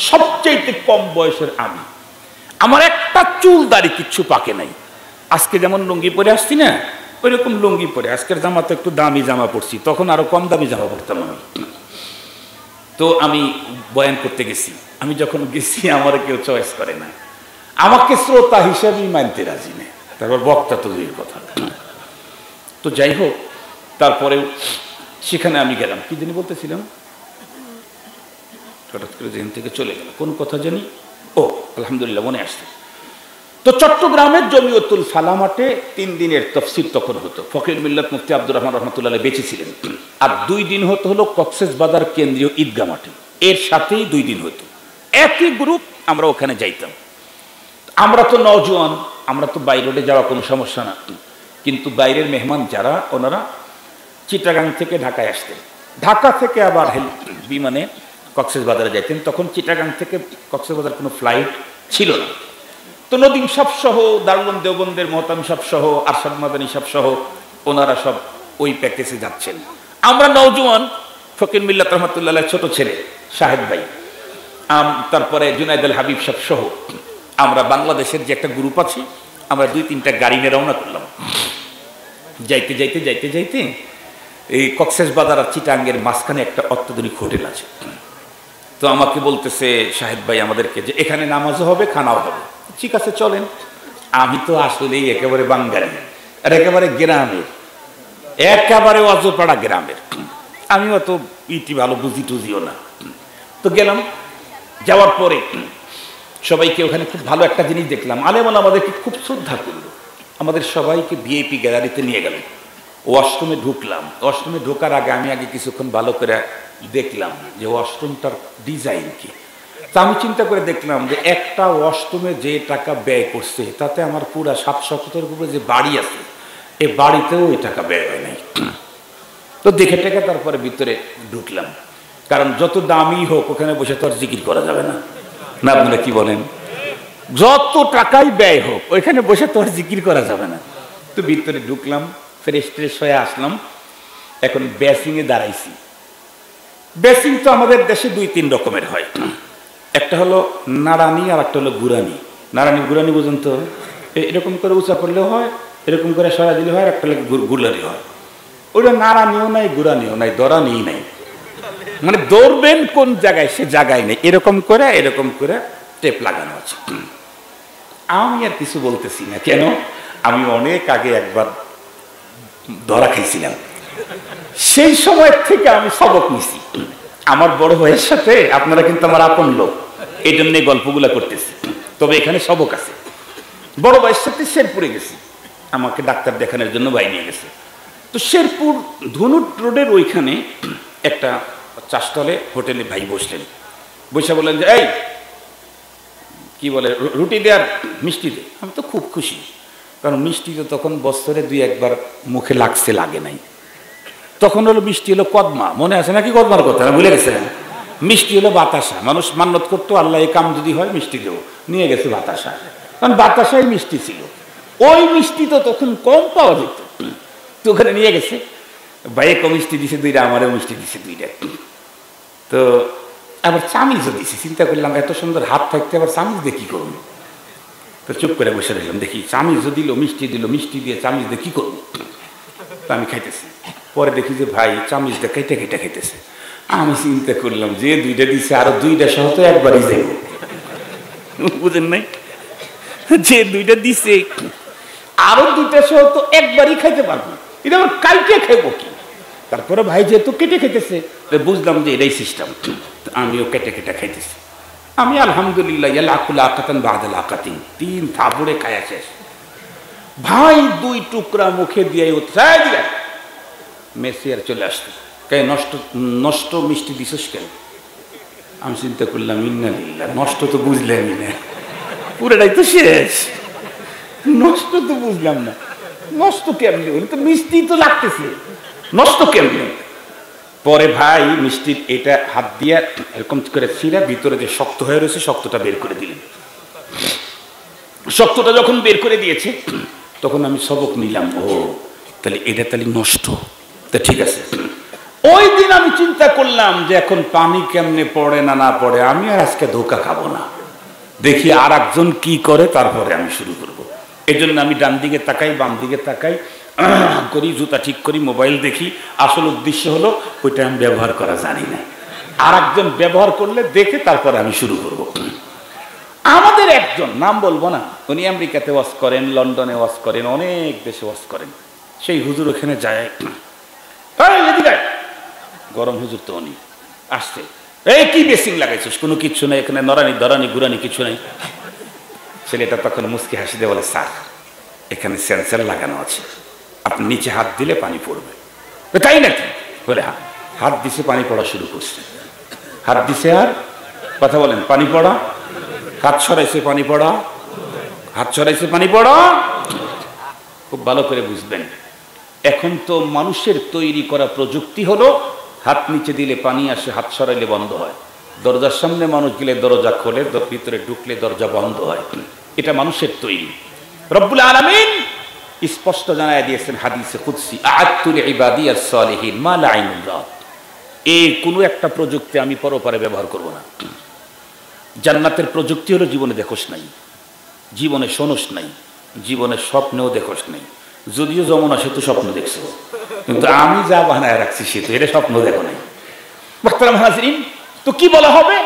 সবচাইতে কম বয়সের আমি, আমার একটা চুল দাড়ি কিচ্ছু পাকে নাই। আজকে যেমন লুঙ্গি পরে আসছি না, ওইরকম লুঙ্গি পরে, আজকের জামা তো একটু দামি জামা পরছি, তখন আরো কম দামি জামা পরতাম আমি। তো আমি বয়ান করতে গেছি, আমি যখন গেছি আমার কেউ চয়েস করে না, আমাকে শ্রোতা হিসেবেই মানতে রাজি নেই, তারপর বক্তা তো দূরের কথা। তো যাই হোক, তারপরেও সেখানে আমি গেলাম। কি জানি বলতেছিলাম, হঠাৎ করে যেখান থেকে চলে গেল, কোন কথা জানি, ও আলহামদুলিল্লাহ মনে আসছে। তো চট্টগ্রামের জমিয়তুল ফালামাটে 3 দিনের তফসির তখন হতো। ফকির মিল্লাত মুফতি আব্দুর রহমান রহমতুল্লাহ বেঁচে ছিলেন। আর 2 দিন হলো কক্সবাজার কেন্দ্রীয় ঈদগাহ মাঠে, এর সাথেই 2 দিন হতো। একই গ্রুপ, আমরা ওখানে যাইতাম। আমরা তো নওজোয়ান, আমরা তো বাইরে যাওয়া কোনো সমস্যা না, কিন্তু বাইরের মেহমান যারা, ওনারা চিটাগাং থেকে ঢাকায় আসতেন, ঢাকা থেকে আবার বিমানে কক্সবাজারে যাইতেন। তখন চিটাগাং থেকে কক্সবাজার কোনো ফ্লাইট ছিল না। তো নদীম সাহেব সহ, দারুল উলুম দেওবন্দের মোহতামিম সাহেব সহ, আরশাদ মাদানী সাহেব সহ, ওনারা সব ওই প্যাকেজে যাচ্ছেন। আমরা নওজোয়ান, ফকির মিল্লাত রহমতুল্লাহ ছোট ছেলে শাহেদ ভাই, তারপরে জুনাইদ আল হাবিব সাহেব সহ, আমরা বাংলাদেশের যে একটা গ্রুপ আছে, আমরা 2-3টা গাড়ি নিয়ে রওনা করলাম। যাইতে যাইতে যাইতে যাইতে এই কক্সবাজার আর চিটাগাংয়ের মাঝখানে একটা অত্যাধুনিক হোটেল আছে। তো আমাকে বলতেছে শাহেদ ভাই আমাদেরকে যে এখানে নামাজও হবে, খানাও হবে। ঠিক আছে চলেন। আমি তো আসলেই একেবারে বাঙালি, আর একেবারে গ্রামের, একেবারে অজপাড়া গ্রামের, আমি অত ইটি ভালো বুঝি টুজিও না। তো গেলাম, যাওয়ার পরে সবাইকে ওখানে খুব ভালো একটা জিনিস দেখলাম, আলেমুল আমাদেরকে খুব শ্রদ্ধা করলো, আমাদের সবাইকে ভিআইপি গ্যালারিতে নিয়ে গেল। ওয়াশরুমে ঢুকলাম, ওয়াশরুমে ঢোকার আগে আমি কিছুক্ষণ ভালো করে দেখলাম যে ওয়াশরুমটার ডিজাইন কি। তা আমি চিন্তা করে দেখলাম যে একটা ওয়াশরুমে যে টাকা ব্যয় করছে, তাতে আমার পুরা 700 উপরে যে বাড়ি আছে, এই বাড়িতেও ওই টাকা ব্যয় হয় নাই। তো দেখে টেকে তারপরে ভিতরে ঢুকলাম, কারণ যত দামি হোক ওখানে বসে তো আর জিকির করা যাবে না, না আপনারা কি বলেন? যত টাকাই ব্যয় হোক ওইখানে বসে তো আর জিকির করা যাবে না। তো ভিতরে ঢুকলাম, ফ্রেশ হয়ে আসলাম, এখন বেসিংয়ে দাঁড়াইছি। বেসিং তো আমাদের দেশে 2-3 রকমের হয়, একটা হলো নারানি আর একটা হলো গুরানি। নারানি গুরানি বুঝুন তো, এরকম করে উঁচা করলেও হয়, এরকম করে সরা দিলে হয়, একটা হলো গুলানি হয়। ওইটা নারানিও নাই, গুরানিও নাই, দরানিই নাই, মানে দৌড়বেন কোন জায়গায় সে জায়গায় নেই, এরকম করে টেপ লাগানো আছে। আমি আর কিছু বলতেছি না, কেন? আমি অনেক আগে একবার ধরা খাইছিলাম, সেই সময় থেকে আমি সবক নিছি। আমার বড় ভাইয়ের সাথে আপনারা কিন্তু আমার আপন লোক, এই জন্য গল্পগুলা করতেছি। তবে এখানে সবক আছে। বড় ভাইয়ের সাথে শেরপুরে গেছি, আমাকে ডাক্তার দেখানোর জন্য ভাই নিয়ে গেছে। তো শেরপুর ধনুট রোডের ওইখানে একটা চাষতলে হোটেলে ভাই বসলেন, বসে বললেন যে এই কি বলে রুটি দে আর মিষ্টি দে। আমি তো খুব খুশি, কারণ মিষ্টি তো তখন বছরে 2-1 বার মুখে লাগে নাই। তখন হলো মিষ্টি হলো কদমা, মনে আছে নাকি কদমার কথা? ভুলে গেছেন? মিষ্টি হলো বাতাসা, মানুষ মান্যত করতো আল্লাহ এই কাম যদি হয় মিষ্টি দেবো, নিয়ে গেছে বাতাসা, কারণ বাতাসাই মিষ্টি ছিল। ওই মিষ্টি তো তখন কম পাওয়া যেত, তো ওখানে নিয়ে গেছে। ভাইকে মিষ্টি দিছে 2টা, আমারও মিষ্টি দিছে 2টা। তো আবার চামিজও দিছে। চিন্তা করলাম এত সুন্দর হাত থাকতে আবার চামিজ দিয়ে কী করবো? তো চুপ করে বসে রইলাম, দেখি চামিজও দিল, মিষ্টি দিয়ে চামিজ দিয়ে কী করবো? তো আমি খাইতেছি, পরে দেখি যে ভাই চামিজ দিয়ে কেটে খাইতেছে। আমি চিন্তা করলাম যে 2টা দিছে, আরো 2টা সহ তো একবারই যাইব, বুঝেন নাই? যে 2টা দিছে আরো 2টা সহ তো একবারই খাইতে পারবো, এটা আমার কালকে খাইবো কি? তারপরে ভাই যেহেতু কেটে খেতেছে, বুঝলাম যে এটাই সিস্টেম। আমিও কেটে খাইতেছি। আমি আলহামদুলিল্লাহ 3 থাবড়ে খায়া শেষ। ভাই 2 টুকরা মুখে দিয়ে উৎসাহ দিলেন, মেসি আর চলে আসতো, নষ্ট মিষ্টি দিছিস কেন? আমি চিন্তা করলাম ইন্নালিল্লাহ, নষ্ট তো বুঝলামই না, পুরোটাই তো শেষ, নষ্ট তো বুঝলাম না, নষ্ট কেমনি হলো, তো মিষ্টি তো লাগতেছে, নষ্ট কেমনি। পরে ভাই মিষ্টির এটা হাত দিয়ে এরকম করে ছিঁড়ে ভিতরে যে শক্ত হয়ে রয়েছে শক্তটা বের করে দিলেন। শক্তটা যখন বের করে দিয়েছে তখন আমি সবক নিলাম, ও তাহলে এটা তাহলে নষ্ট, তা ঠিক আছে। ওই দিন আমি চিন্তা করলাম যে এখন পানি কেমনে পড়ে না না পড়ে, আমি আর আজকে ধোকা খাবো না, দেখি আর একজন কি করে তারপরে আমি শুরু করব। এই জন্য আমি ডান দিকে তাকাই, বাম দিকে তাকাই করি, জুতা ঠিক করি, মোবাইল দেখি। আসল উদ্দেশ্য হলো ওইটা আমি ব্যবহার করা জানি না, আর একজন ব্যবহার করলে দেখে তারপরে আমি শুরু করব। আমাদের একজন, নাম বলবো না, উনি আমেরিকাতে ওয়াজ করেন, লন্ডনে ওয়াজ করেন, অনেক দেশে ওয়াজ করেন। সেই হুজুর ওখানে যায়, গরম হুজুর তো উনি আসছে, এই কি বেসিং লাগাইছিস, কোনো কিচ্ছু নাই এখানে, নরানি দরানি গুরানি কিছু নাই। ছেলেটা তখন মুস্কি হাসি দিয়ে বলে, স্যার এখানে সেন্সার লাগানো আছে, আপনি নিচে হাত দিলে পানি পড়বে। তাই নাকি? বলে হ্যাঁ। হাত দিছে, পানি পড়া শুরু করছে, হাত দিছে আর কথা বলেন, পানি পড়া, হাত সরাইছে পানি পড়া, হাত সরাইছে পানি পড়া। খুব ভালো করে বুঝবেন, এখন তো মানুষের তৈরি করা প্রযুক্তি হলো হাত নিচে দিলে পানি আসে, হাত সরাইলে বন্ধ হয়। দরজার সামনে মানুষ গেলে দরজা খোলে, ভিতরে ঢুকলে দরজা বন্ধ হয়। এটা মানুষের তৈরি। রব্বুল আলামিন স্পষ্ট জানায় দিয়েছেন হাদিসে কুদসি, আ'আদতু লিইবাদিয়াস সালিহিন মা লা আইনুন রাআত। এই কোনো একটা প্রযুক্তি আমি পরপারে ব্যবহার করব না। জান্নাতের প্রযুক্তি হলো জীবনে দেখোস নাই, জীবনে শোনস নাই, জীবনে স্বপ্নেও দেখোস নাই। যদিও যমুনা সেতু স্বপ্ন দেখছো, কিন্তু আমি যা বানায় রাখছি সেতু, এটা স্বপ্ন দেখো নাই। মুহতারাম হাজরিন, তো কি বলা হবে?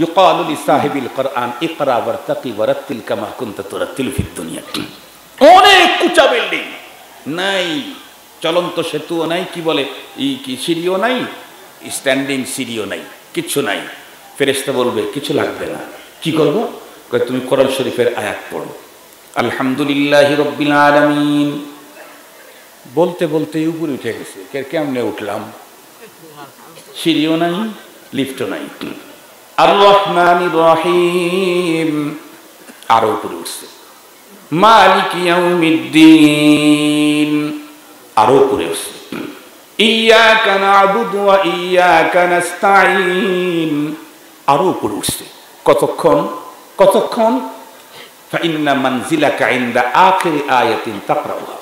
ইউকালু লিসাহিবিল কুরআন ইকরা ওয়ারতাকি ওয়ারাত্তিল কামা কুনতা তুরাত্তিলু ফিদ দুনিয়া। অনেক উঁচা বিল্ডিং নাই, চলন্ত সেতুও নাই, কি বলে কি সিঁড়িও নাই, স্ট্যান্ডিং সিঁড়িও নাই, কিচ্ছু নাই। ফেরেশতা বলবে কিছু লাগবে না, কি করবো? তুমি কোরআন শরীফের আয়াত পড়ো, আলহামদুলিল্লাহি রাব্বিল আলামিন। বলতে বলতে উপরে উঠে গেছে, কেমনে উঠলাম? সিঁড়িও নাই, লিফটও নাই। আর রহমানির রহিম, আরো উপরে উঠছে। মালিক ইয়াউমিদ্দিন, আরো উপরে উঠছে। ইয়াকা না'বুদু ওয়া ইয়াকা নাস্তাঈন, আরো উপরে উঠছে। কতক্ষণ? কতক্ষণ? ফাইন্না মানজিলাকা ইনদা আখিরি আয়াতিন তাকরাউহা।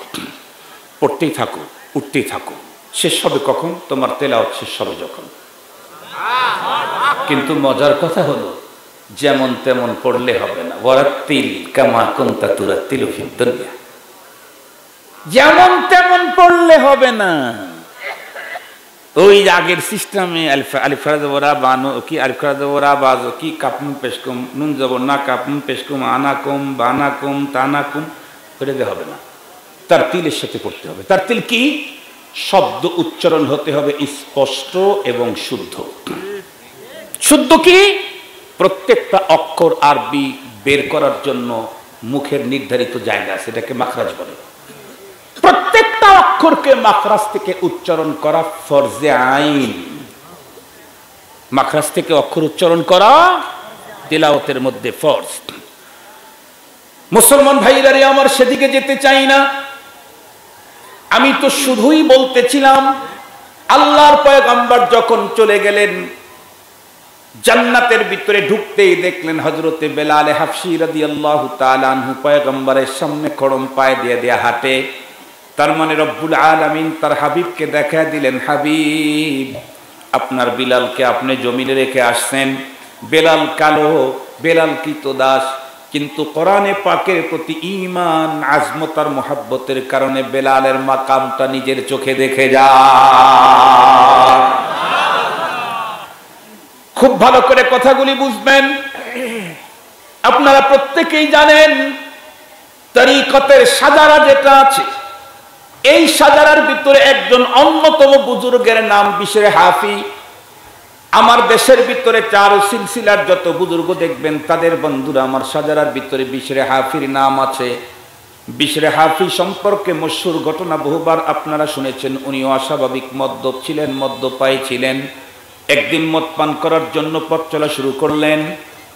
পড়তেই থাকো, উঠতেই থাকো। শেষ হবে কখন? তোমার তেলাওয়াত শেষ হবে যখন। কিন্তু মজার কথা হলো, যেমন তেমন পড়লে হবে না। ওয়ারাত্তিল কামা কুনতা তুরাত্তিলু ফিদ দুনিয়া, যেমন তেমন পড়লে হবে না। ওই আগের সিস্টেমে আলিফারা বানো কি আলিফারা বাজো কি কাপুম পেশকুম নুন জবর না কাপুম পেশকুম আনাকুম বানাকুম তানাকুম, ওটা হবে না। তার তিলের সাথে পড়তে হবে। তার তিল কি? শব্দ উচ্চারণ হতে হবে স্পষ্ট এবং শুদ্ধ। শুদ্ধ কি? প্রত্যেকটা অক্ষর আরবি বের করার জন্য মুখের নির্ধারিত জায়গা আছে, এটাকে মাখরাজ বলে। প্রত্যেকটা অক্ষরকে মাখরাজ থেকে উচ্চারণ করা ফরজে আইন। মাখরাজ থেকে অক্ষর উচ্চারণ করা তিলাওয়াতের মধ্যে ফরজ। মুসলমান ভাইরা রে আমার, সেদিকে যেতে চাই না। আমি তো শুধুই বলতেছিলাম, আল্লাহর পয়গম্বর যখন চলে গেলেন, জান্নাতের ভিতরে ঢুকতেই দেখলেন হযরতে বেলাল হাফসি রাদিয়াল্লাহু তাআলা আনহু পয়গম্বরের সামনে খড়ম পায়ে দিয়ে দিয়ে হাঁটে। তার মানে রব্বুল আলামিন তার হাবিবকে দেখা দিলেন, হাবিব আপনার বিলালকে আপনি জমিনে রেখে আসছেন। বেলাল কালো, বেলাল কৃতদাস, কিন্তু কোরআনে পাকের প্রতি ঈমান আজমত আর মুহাব্বতের কারণে বেলালের মাকামটা নিজের চোখে দেখে যায়। খুব ভালো করে কথাগুলি বুঝবেন। আপনারা প্রত্যেকেই জানেন তরিকতের সাজারা যেটা আছে, এই সাজারার ভিতরে একজন অন্যতম বুজুর্গের নাম বিশরে হাফি। আমার দেশের ভিতরে চার সিলসিলার যত বুজুর্গ দেখবেন তাদের বন্ধুরা আমার সাজারার ভিতরে বিশরে হাফির নাম আছে। বিশরে হাফি সম্পর্কে মশহুর ঘটনা বহুবার আপনারা শুনেছেন। উনিও অস্বাভাবিক মদ্যপ ছিলেন, মদ্যপায়ী ছিলেন। একদিন মদ পান করার জন্য পথ চলা শুরু করলেন।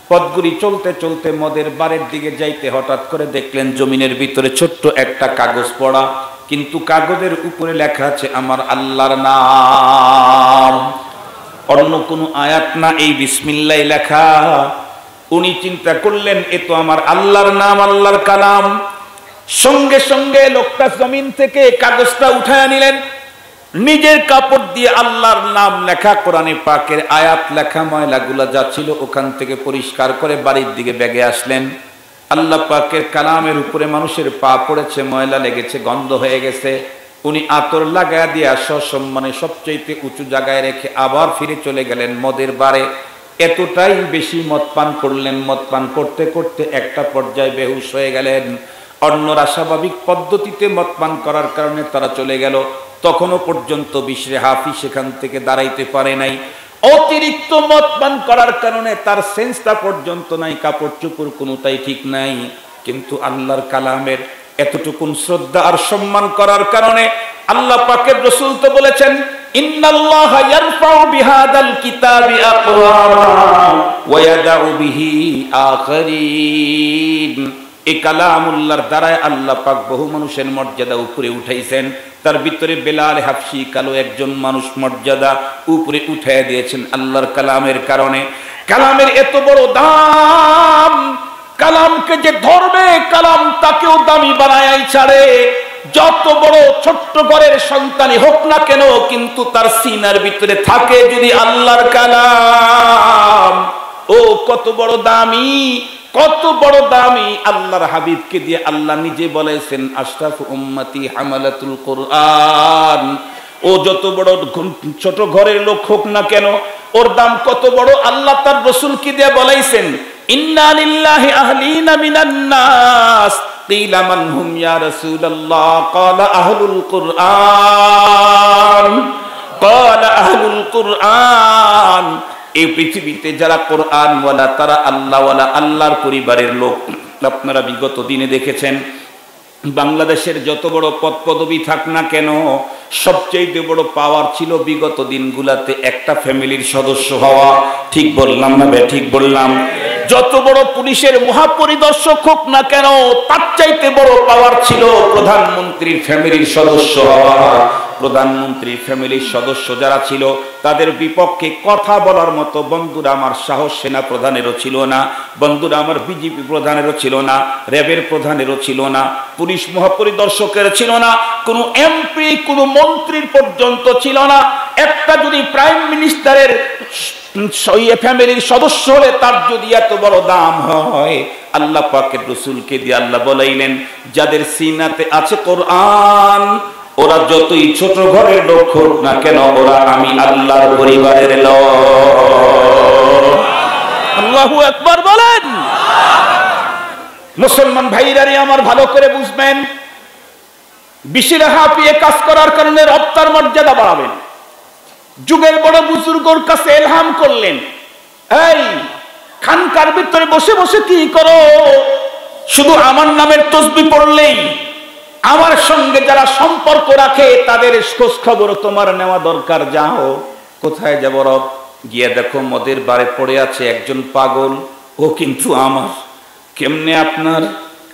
পথগুলি চলতে চলতে মদের বারের দিকে যাইতে হঠাৎ করে দেখলেন জমিনের ভিতরে ছোট্ট একটা কাগজ পড়া, কিন্তু কাগজের উপরে লেখা আছে আমার আল্লাহর নাম, অন্য কোনো আয়াত না, এই বিসমিল্লাহ লেখা। উনি চিন্তা করলেন এ তো আমার আল্লাহর নাম, আল্লাহর কালাম। সঙ্গে সঙ্গে লোকটা জমিন থেকে কাগজটা উঠায় নিলেন, নিজের কাপড় দিয়ে আল্লাহর নাম লেখা, কোরআনে পাকের আয়াত লেখা ময়লাগুলা যা ছিল ওখান থেকে পরিষ্কার করে বাড়ির দিকে ব্যাগে আসলেন। আল্লাহ পাকের কালামের উপরে মানুষের পা পড়েছে, ময়লা লেগেছে, গন্ধ হয়ে গেছে। উনি আতর লাগায়া দিয়ে সসম্মানে সবচেয়ে উঁচু জায়গায় রেখে আবার ফিরে চলে গেলেন মদের বারে। এতটাই বেশি মদ পান করলেন, মদ পান করতে করতে একটা পর্যায়ে বেহুশ হয়ে গেলেন। অন্যরা স্বাভাবিক পদ্ধতিতে মদ পান করার কারণে তারা চলে গেল, তখনও পর্যন্ত বিশরে হাফি সেখান থেকে দাঁড়াইতে পারে নাই। অতিরিক্ত মদ পান করার কারণে তার সেন্সটা পর্যন্ত নাই, কাপড় চোপড় কোনোটাই ঠিক নাই। কিন্তু আল্লাহর কালামের এতটুকুন শ্রদ্ধা আর সম্মান করার কারণে আল্লাহ পাকের রাসূল তো বলেছেন, ইন্নাল্লাহা ইয়ারফাউ বিহাদাল কিতাবি আকওয়ামান ওয়া ইয়াদউ বিহি আখারিন। এই কালামুল্লাহর দ্বারা আল্লাহ পাক বহু মানুষের মর্যাদা উপরে উঠাইছেন। তার ভিতরে বেলাল হাফসি কালো একজন মানুষ মর্যাদা উপরে উঠাইয়া দিয়েছেন আল্লাহর কালামের কারণে। কালামের এত বড় দাম, কালামকে যে ধরবে কালাম তাকেও দামি বানায় ছাড়ে। যত বড় ছোট্ট ঘরের সন্তানই হোক না কেন, কিন্তু তার সিনার ভিতরে থাকে যদি আল্লাহর কালাম, ও কত বড় দামি, কত বড় দামি। আল্লাহর হাবিবকে দিয়ে আল্লাহ নিজে বলেছেন, আশরাফু উম্মতি হামালাতুল কোরআন। ও যত বড় ছোট ঘরের লোক হোক না কেন, ওর দাম কত বড়। আল্লাহ তার রাসূলকে দিয়ে বলেছেন, ইন্না লিল্লাহি আহলিনা মিনান নাস কিলা মান হুম ইয়া রাসূলুল্লাহ ক্বালা আহলুল কুরআন, ক্বালা আহলুল কুরআন। এই পৃথিবীতে যারা কোরআন ওয়ালা তারা আল্লাহ ওয়ালা, আল্লাহর পরিবারের লোক। আপনারা বিগত দিনে দেখেছেন বাংলাদেশের যত বড় পদ পদবি থাক না কেন, সবচেয়ে বড় পাওয়ার ছিল বিগত দিনগুলাতে একটা ফ্যামিলির সদস্য হওয়া। ঠিক বললাম না বে? ঠিক বললাম। যত বড় পুলিশের মহাপরিদর্শক হোক না কেন, তার চাইতে বড় পাওয়ার ছিল প্রধানমন্ত্রীর ফ্যামিলির সদস্য হওয়া। প্রধানমন্ত্রীর ফ্যামিলির সদস্য যারা ছিল তাদের বিপক্ষে কথা বলার মতো বন্ধুরা আমার সাহস সেনা প্রধানেরও ছিল না, বন্ধুরা আমার বিজেপি প্রধানেরও ছিল না, র্যাবের প্রধানেরও ছিল না, পুলিশ মহাপরিদর্শকের ছিল না, কোনো এমপি কোনো মন্ত্রীর পর্যন্ত ছিল না। একটা যদি প্রাইম মিনিস্টারের ফ্যামিলির সদস্য হলে তার যদি এত বড় দাম হয়, আল্লাহ পাকের রাসূলকে দিয়ে আল্লাহ বলাইলেন, যাদের সিনাতে আছে কোরআন ওরা যতই ছোট ঘরের লোক হোক না কেন, ওরা আমি আল্লাহর পরিবারের লোক। আল্লাহু আকবার বলেন। মুসলমান ভাইরারে আমার ভালো করে বুঝবেন, বিশিরা হাফিয়ে কাজ করার কারণে রপ্তার মর্যাদা বাড়াবেন। যুগের বড় বুজুর্গর কাছে ইলহাম করলেন, এই খানকার ভিতরে বসে বসে কি করো, শুধু আমার নামের তসবিহ পড়লেই আমার সঙ্গে যারা সম্পর্ক রাখে তাদের খোঁজ খবর তোমার নেওয়া দরকার। যাও। কোথায় যাব রব? গিয়ে দেখো মদের বারে পড়ে আছে একজন পাগল, ও কিন্তু আমার। কেমনে আপনার?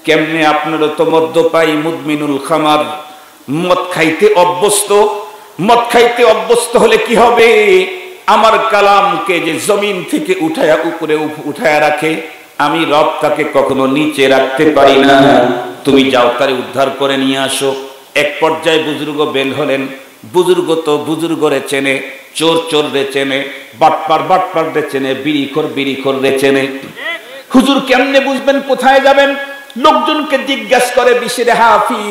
কেমনে আপনারও তো মদ্যপায়ী, মুদমিনুল খামার, মদ খাইতে অভ্যস্ত। মদ খাইতে অভ্যস্ত হলে কি হবে? আমার কালামকে যে জমিন থেকে উঠায়া উপরে উঠায়া রাখে, আমি রব তাকে কখনো নিচে রাখতে পারি না। তুমি যাও তারে উদ্ধার করে নিয়ে আসো। এক পর্যায়ে বুজুর্গ বের হলেন। বুজুর্গ তো বুজুর্গরে চেনে, চোর চোর রে চেনে, বাটপার বাটপার রে চেনে, বিড়িখোর রে চেনে। হুজুর কেমনে বুঝবেন কোথায় যাবেন? লোকজনকে জিজ্ঞাসা করে বিশিরে হাফি।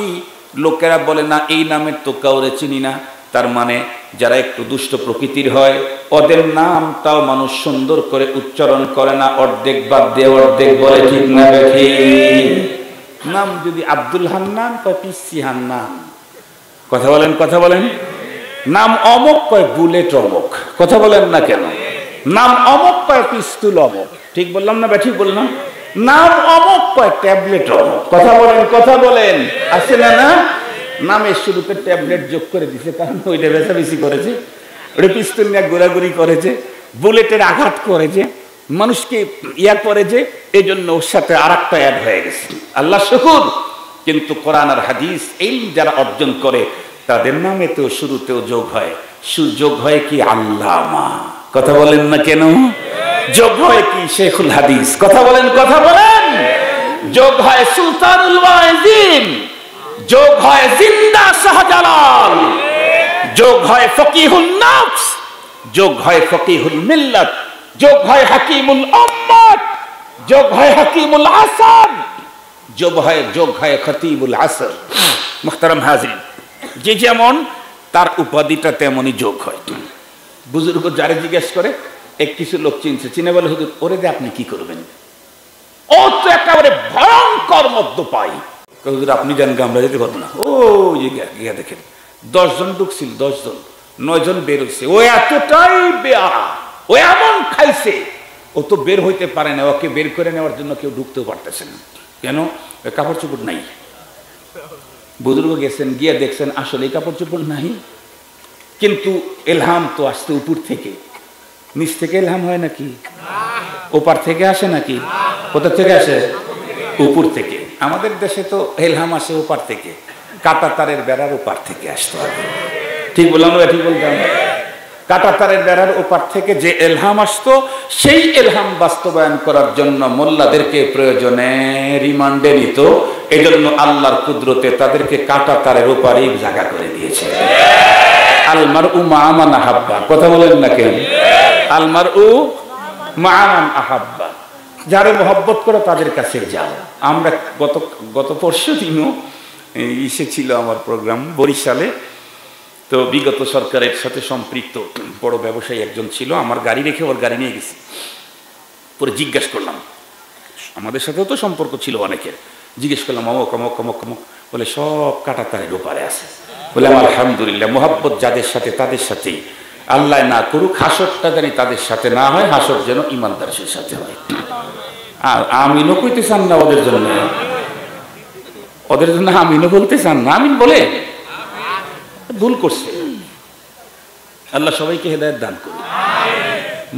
লোকেরা বলে না এই নামের তো কাউরে চিনি না। তার মানে যারা একটু দুষ্ট প্রকৃতির হয় ওদের নামটাও মানুষ সুন্দর করে উচ্চারণ করে না, অর্ধেক বাদ দিয়ে অর্ধেক বলে। ঠিক না বেঠি? নাম যদি আব্দুল হান্নান কয় পিসি হান্নান, কথা বলেন কথা বলেন। নাম অমক কয় বুলেট অমক, কথা বলেন না কেন? নাম অমক কয় পিস্তুল অমক, ঠিক বললাম না বেঠি বললাম? নাম অমক কয় ট্যাবলেট অমক, কথা বলেন কথা বলেন। আছে না? না নামের শুরুতে ট্যাবলেট যোগ করে দিছে, কারণ ওইটা বেশাবেশি করেছে। ওটা পিস্তল নিয়ে ঘোরাঘুরি করে যে, বুলেটের আঘাত করে যে, মানুষকে ইয়া করে যে, এই জন্য ওর সাথে আর একটা অ্যাড হয়ে গেছে। আল্লাহ শুকুর। কিন্তু কোরআন আর হাদিস এই যারা অর্জন করে তাদের নামে তো শুরুতেও যোগ হয়, সুযোগ হয় কি আল্লামা, কথা বলেন না কেন? যোগ হয় কি শেখুল হাদিস, কথা বলেন, কথা বলেন। যোগ হয় সুলতানুল ওয়াইজিন, যোগ হয় জিন্দা শাহজালাল, যোগ হয় ফকিহুল নফস, যোগ হয় ফকিহুল মিল্লাত, যোগ হয় হাকিমুল উম্মাত, যোগ হয় হাকিমুল আসার, যোগ হয় খতিবুল আসর। মুহতারাম হাজিরিন, যে যেমন তার উপাধিটা তেমনই যোগ হয়। বুজুর্গ যারা জিজ্ঞেস করে, এক কিছু লোক চিনছে, চিনে বলে হুজুর ওরে দিয়ে আপনি কি করবেন? ও তো একেবারে ভয়ঙ্কর মদ্যপাই। হুজুর আপনি জানকে আমরা যেতে পারবো না। ও গিয়া দেখেন 10 জন ঢুকছিল, 10 জন, 9 জন বের হয়েছে। ও এতটাই বেয়ারা, ও এমন খাইছে, ও তো বের হইতে পারে না। ওকে বের করে নেওয়ার জন্য কেউ ঢুকতেও পারতেছে না। কেন? কাপড় চোপড় নাই। বুজুর্গ গেছেন, গিয়ে দেখছেন আসলে কাপড় চোপড় নাই। কিন্তু এলহাম তো আসছে উপর থেকে, নিচ থেকে এলহাম হয় নাকি? ওপার থেকে আসে নাকি? কোথা থেকে আসে? উপর থেকে। আমাদের দেশে তো এলহাম আসে ওপার থেকে, কাটা তারের বেড়ার ওপার থেকে আসতে হবে। ঠিক বললাম না? ঠিক বললাম। কাটা তারের বেড়ার ওপার থেকে যে এলহাম আসতো, সেই এলহাম বাস্তবায়ন করার জন্য মোল্লাদেরকে প্রয়োজনে রিমান্ডে নিত। এই জন্য আল্লাহর কুদরতে তাদেরকে কাটা তারের ওপারেই জায়গা করে দিয়েছে। আলমারউ মা মান আহাব্বা, কথা বলেন না কেন? আলমারউ মা মান আহাব্বা, যারে মহব্বত করে তাদের কাছে যাও। আমরা গত পরশু দিনও ইসে ছিল আমার প্রোগ্রাম বরিশালে। তো বিগত সরকারের সাথে সম্পৃক্ত বড় ব্যবসায়ী একজন ছিল, আমার গাড়ি রেখে ওর গাড়ি নিয়ে গেছি। পরে জিজ্ঞাসা করলাম, আমাদের সাথেও তো সম্পর্ক ছিল অনেকের, জিজ্ঞেস করলাম অমক অমক অমক অমক, বলে সব কাটা তারের ওপারে আছে। বলে আলহামদুলিল্লাহ, মোহাব্বত যাদের সাথে তাদের সাথেই, আল্লাহ না করুক হাসরটা জানি তাদের সাথে না হয়, হাসর যেন ইমানদারের সাথে হয়। আর আমিনও কইতে চান না ওদের জন্য, ওদের জন্য আমিনও বলতে চান না। আমিন বলে ভুল করছে। আল্লাহ সবাইকে হেদায়েত দান করুন।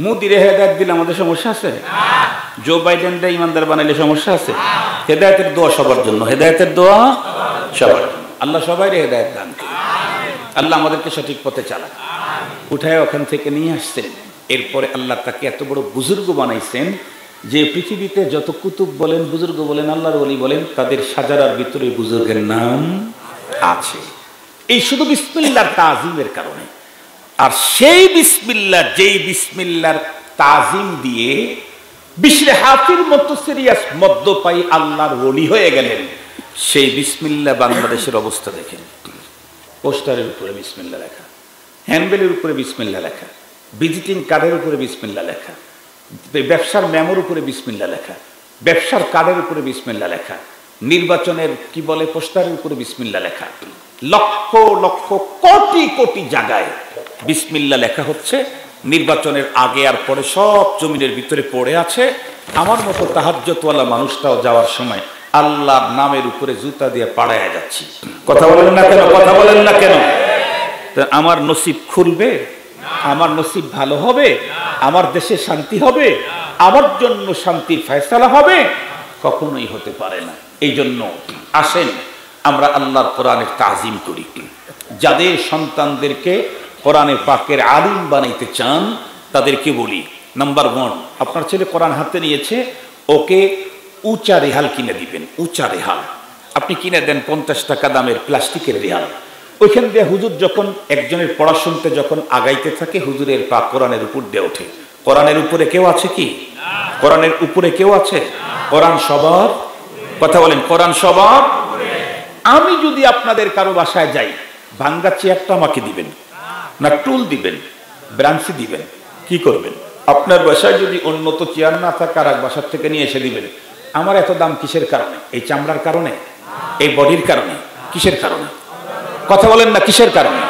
মোদিরে হেদায়েত দিলে আমাদের সমস্যা আছে? জো বাইডেনরা ইমানদার বানাইলে সমস্যা আছে? হেদায়েতের দোয়া সবার জন্য, হেদায়েতের দোয়া সবার জন্য। আল্লাহ সবাই হেদায়েত দান করুন। আল্লাহ আমাদেরকে সঠিক পথে চালান। উঠায় ওখান থেকে নিয়ে আসছেন, এরপরে আল্লাহ তাকে এত বড় বুজুর্গ বানাইছেন যে পৃথিবীতে যত কুতুব বলেন, বুজুর্গ বলেন, আল্লাহর ওলি বলেন, তাদের সাজারার ভিতরে বুজুর্গের নাম আছে। এই শুধু বিসমিল্লাহর তাজিমের কারণে। আর সেই বিসমিল্লাহ, যেই বিসমিল্লাহর তাজিম দিয়ে বিশরে হাফির মতো সিরিয়াস মদ্যপায়ী আল্লাহর ওলি হয়ে গেলেন, সেই বিসমিল্লাহ বাংলাদেশের অবস্থা দেখেন। পোস্টারের উপরে বিসমিল্লাহ লেখা, হ্যান্ডবেলের উপরে বিসমিল্লাহ লেখা, ভিজিটিং কার্ডের উপরে বিসমিল্লাহ লেখা, ব্যবসার মেমোর উপরে বিসমিল্লাহ লেখা, ব্যবসার কার্ডের উপরে বিসমিল্লাহ লেখা, নির্বাচনের কি বলে পোস্টারের উপরে বিসমিল্লাহ লেখা, লক্ষ লক্ষ কোটি কোটি জায়গায় বিসমিল্লাহ লেখা হচ্ছে। নির্বাচনের আগে আর পরে সব জমিনের ভিতরে পড়ে আছে। আমার মতো তাহাজ্জুদওয়ালা মানুষটাও যাওয়ার সময় আল্লাহর নামের উপরে জুতা দিয়ে পাড়ায় যাচ্ছি। কথা বলেন না কেন? কথা বলেন না কেন? আমার নসিব খুলবে, আমার নসিব ভালো হবে, আমার দেশে শান্তি হবে, আমার জন্য শান্তির ফয়সালা হবে? কখনোই হতে পারে না। এই জন্য আসেন আমরা আল্লাহর কোরআনের তাজিম করি। যাদের সন্তানদেরকে কোরআনে পাকের আলিম বানাইতে চান তাদেরকে বলি, নাম্বার 1, আপনার ছেলে কোরআন হাতে নিয়েছে, ওকে উঁচা রেহাল কিনে দিবেন। উঁচা রেহাল আপনি কিনে দেন 50 টাকা দামের প্লাস্টিকের রেহাল। ওইখান দিয়ে হুজুর যখন একজনের পড়া শুনতে যখন আগাইতে থাকে, হুজুরের পা কোরআনের উপর দিয়ে ওঠে। কোরআনের উপরে কেউ আছে কি? কোরআনের উপরে কেউ আছে? কোরআন সবার, কথা বলেন, কোরআন সবার। আমি যদি আপনাদের কারো বাসায় যাই, ভাঙ্গা চেয়ারটা আমাকে দিবেন না টুল দিবেন, ব্রাঞ্চি দিবেন, কি করবেন? আপনার বাসায় যদি উন্নত চেয়ার না থাকে আর এক বাসার থেকে নিয়ে এসে দিবেন। আমার এত দাম কিসের কারণে? এই চামড়ার কারণে, এই বডির কারণে? কিসের কারণে? কথা বলেন না, কিসের কারণে?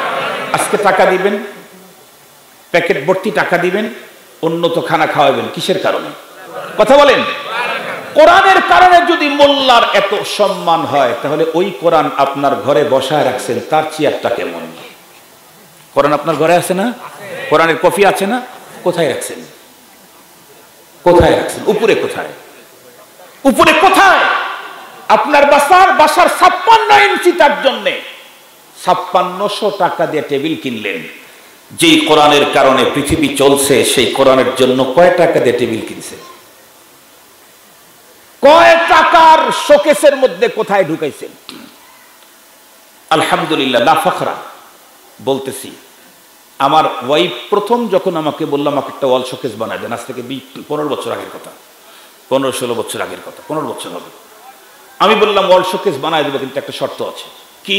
আজকে টাকা দিবেন, প্যাকেট ভর্তি টাকা দিবেন, উন্নত খানা খাওয়াবেন, কিসের কারণে? কথা বলেন। কোরআনের কারণে যদি মোল্লার এত সম্মান হয়, তাহলে ওই কোরআন আপনার ঘরে বসায় রাখছেন, তার চেয়ারটা কেমন? কোরআন আপনার ঘরে আছে না? কোরআনের কপি আছে না? কোথায় রাখছেন? কোথায় রাখছেন? উপরে কোথায়? উপরে কোথায়? আপনার বাসার 56 ইঞ্চি, তার জন্যে 5600 টাকা দিয়ে টেবিল কিনলেন। যেই কোরআনের কারণে পৃথিবী চলছে, সেই কোরআনের জন্য কয় টাকা দিয়ে টেবিল কিনছেন? কয় টাকার শোকেসের মধ্যে কোথায় ঢুকাইছেন? আলহামদুলিল্লাহ, লা ফখরা বলতেছি, আমার ওয়াইফ প্রথম যখন আমাকে বললাম আমাকে একটা ওয়াল শোকেস বানায় দেন, আজ থেকে 15 বছর আগের কথা, 15-16 বছর আগের কথা, 15 বছর হবে। আমি বললাম ওয়াল শোকেস বানায় দেবো, কিন্তু একটা শর্ত আছে। কি?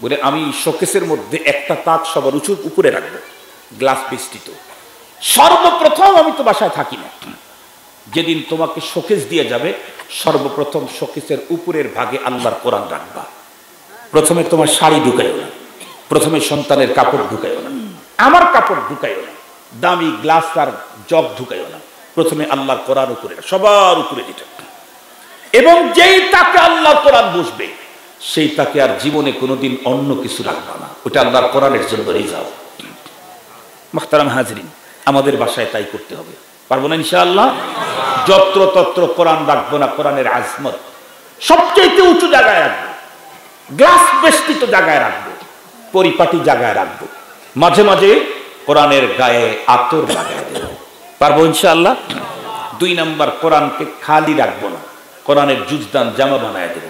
বলে আমি শোকেসের মধ্যে একটা তাক সবার উপরে রাখবো, গ্লাস বেষ্টিত। সর্বপ্রথম, আমি তো বাসায় থাকি না, যেদিন তোমাকে শোকেস দিয়ে যাবে, সর্বপ্রথম শোকেসের উপরের ভাগে আল্লাহর কোরআন রাখবা। প্রথমে তোমার শাড়ি ঢুকাইও না, প্রথমে সন্তানের কাপড় ঢুকাইও না, আমার কাপড় ঢুকাইও না, দামি গ্লাস আর জগ ঢুকাইও না, প্রথমে আল্লাহর কোরআন উপরে, সবার উপরে যেটা। এবং যেই তাকে আল্লাহর কোরআন বসবে, সেই তাকে আর জীবনে কোনোদিন অন্য কিছু রাখবা না, ওটা আল্লাহর কোরআনের জন্য রিজার্ভ। মুহতারাম হাজরিন, আমাদের বাসায় তাই করতে হবে। পারবো না ইনশাআল্লাহ? যত্র তত্র কোরআন রাখবো না, কোরআনের আজমত সবচেয়ে উঁচু জায়গায় রাখবো, গ্লাস বেষ্টিত জায়গায় রাখবো, পরিপাটি জায়গায় রাখবো, মাঝে মাঝে কোরআনের গায়ে আতর লাগায় দেবো। পারবো ইনশাআল্লাহ? 2 নাম্বার, কোরআনকে খালি রাখবো না, কোরআনের জুজদান জামা বানায় দেবো।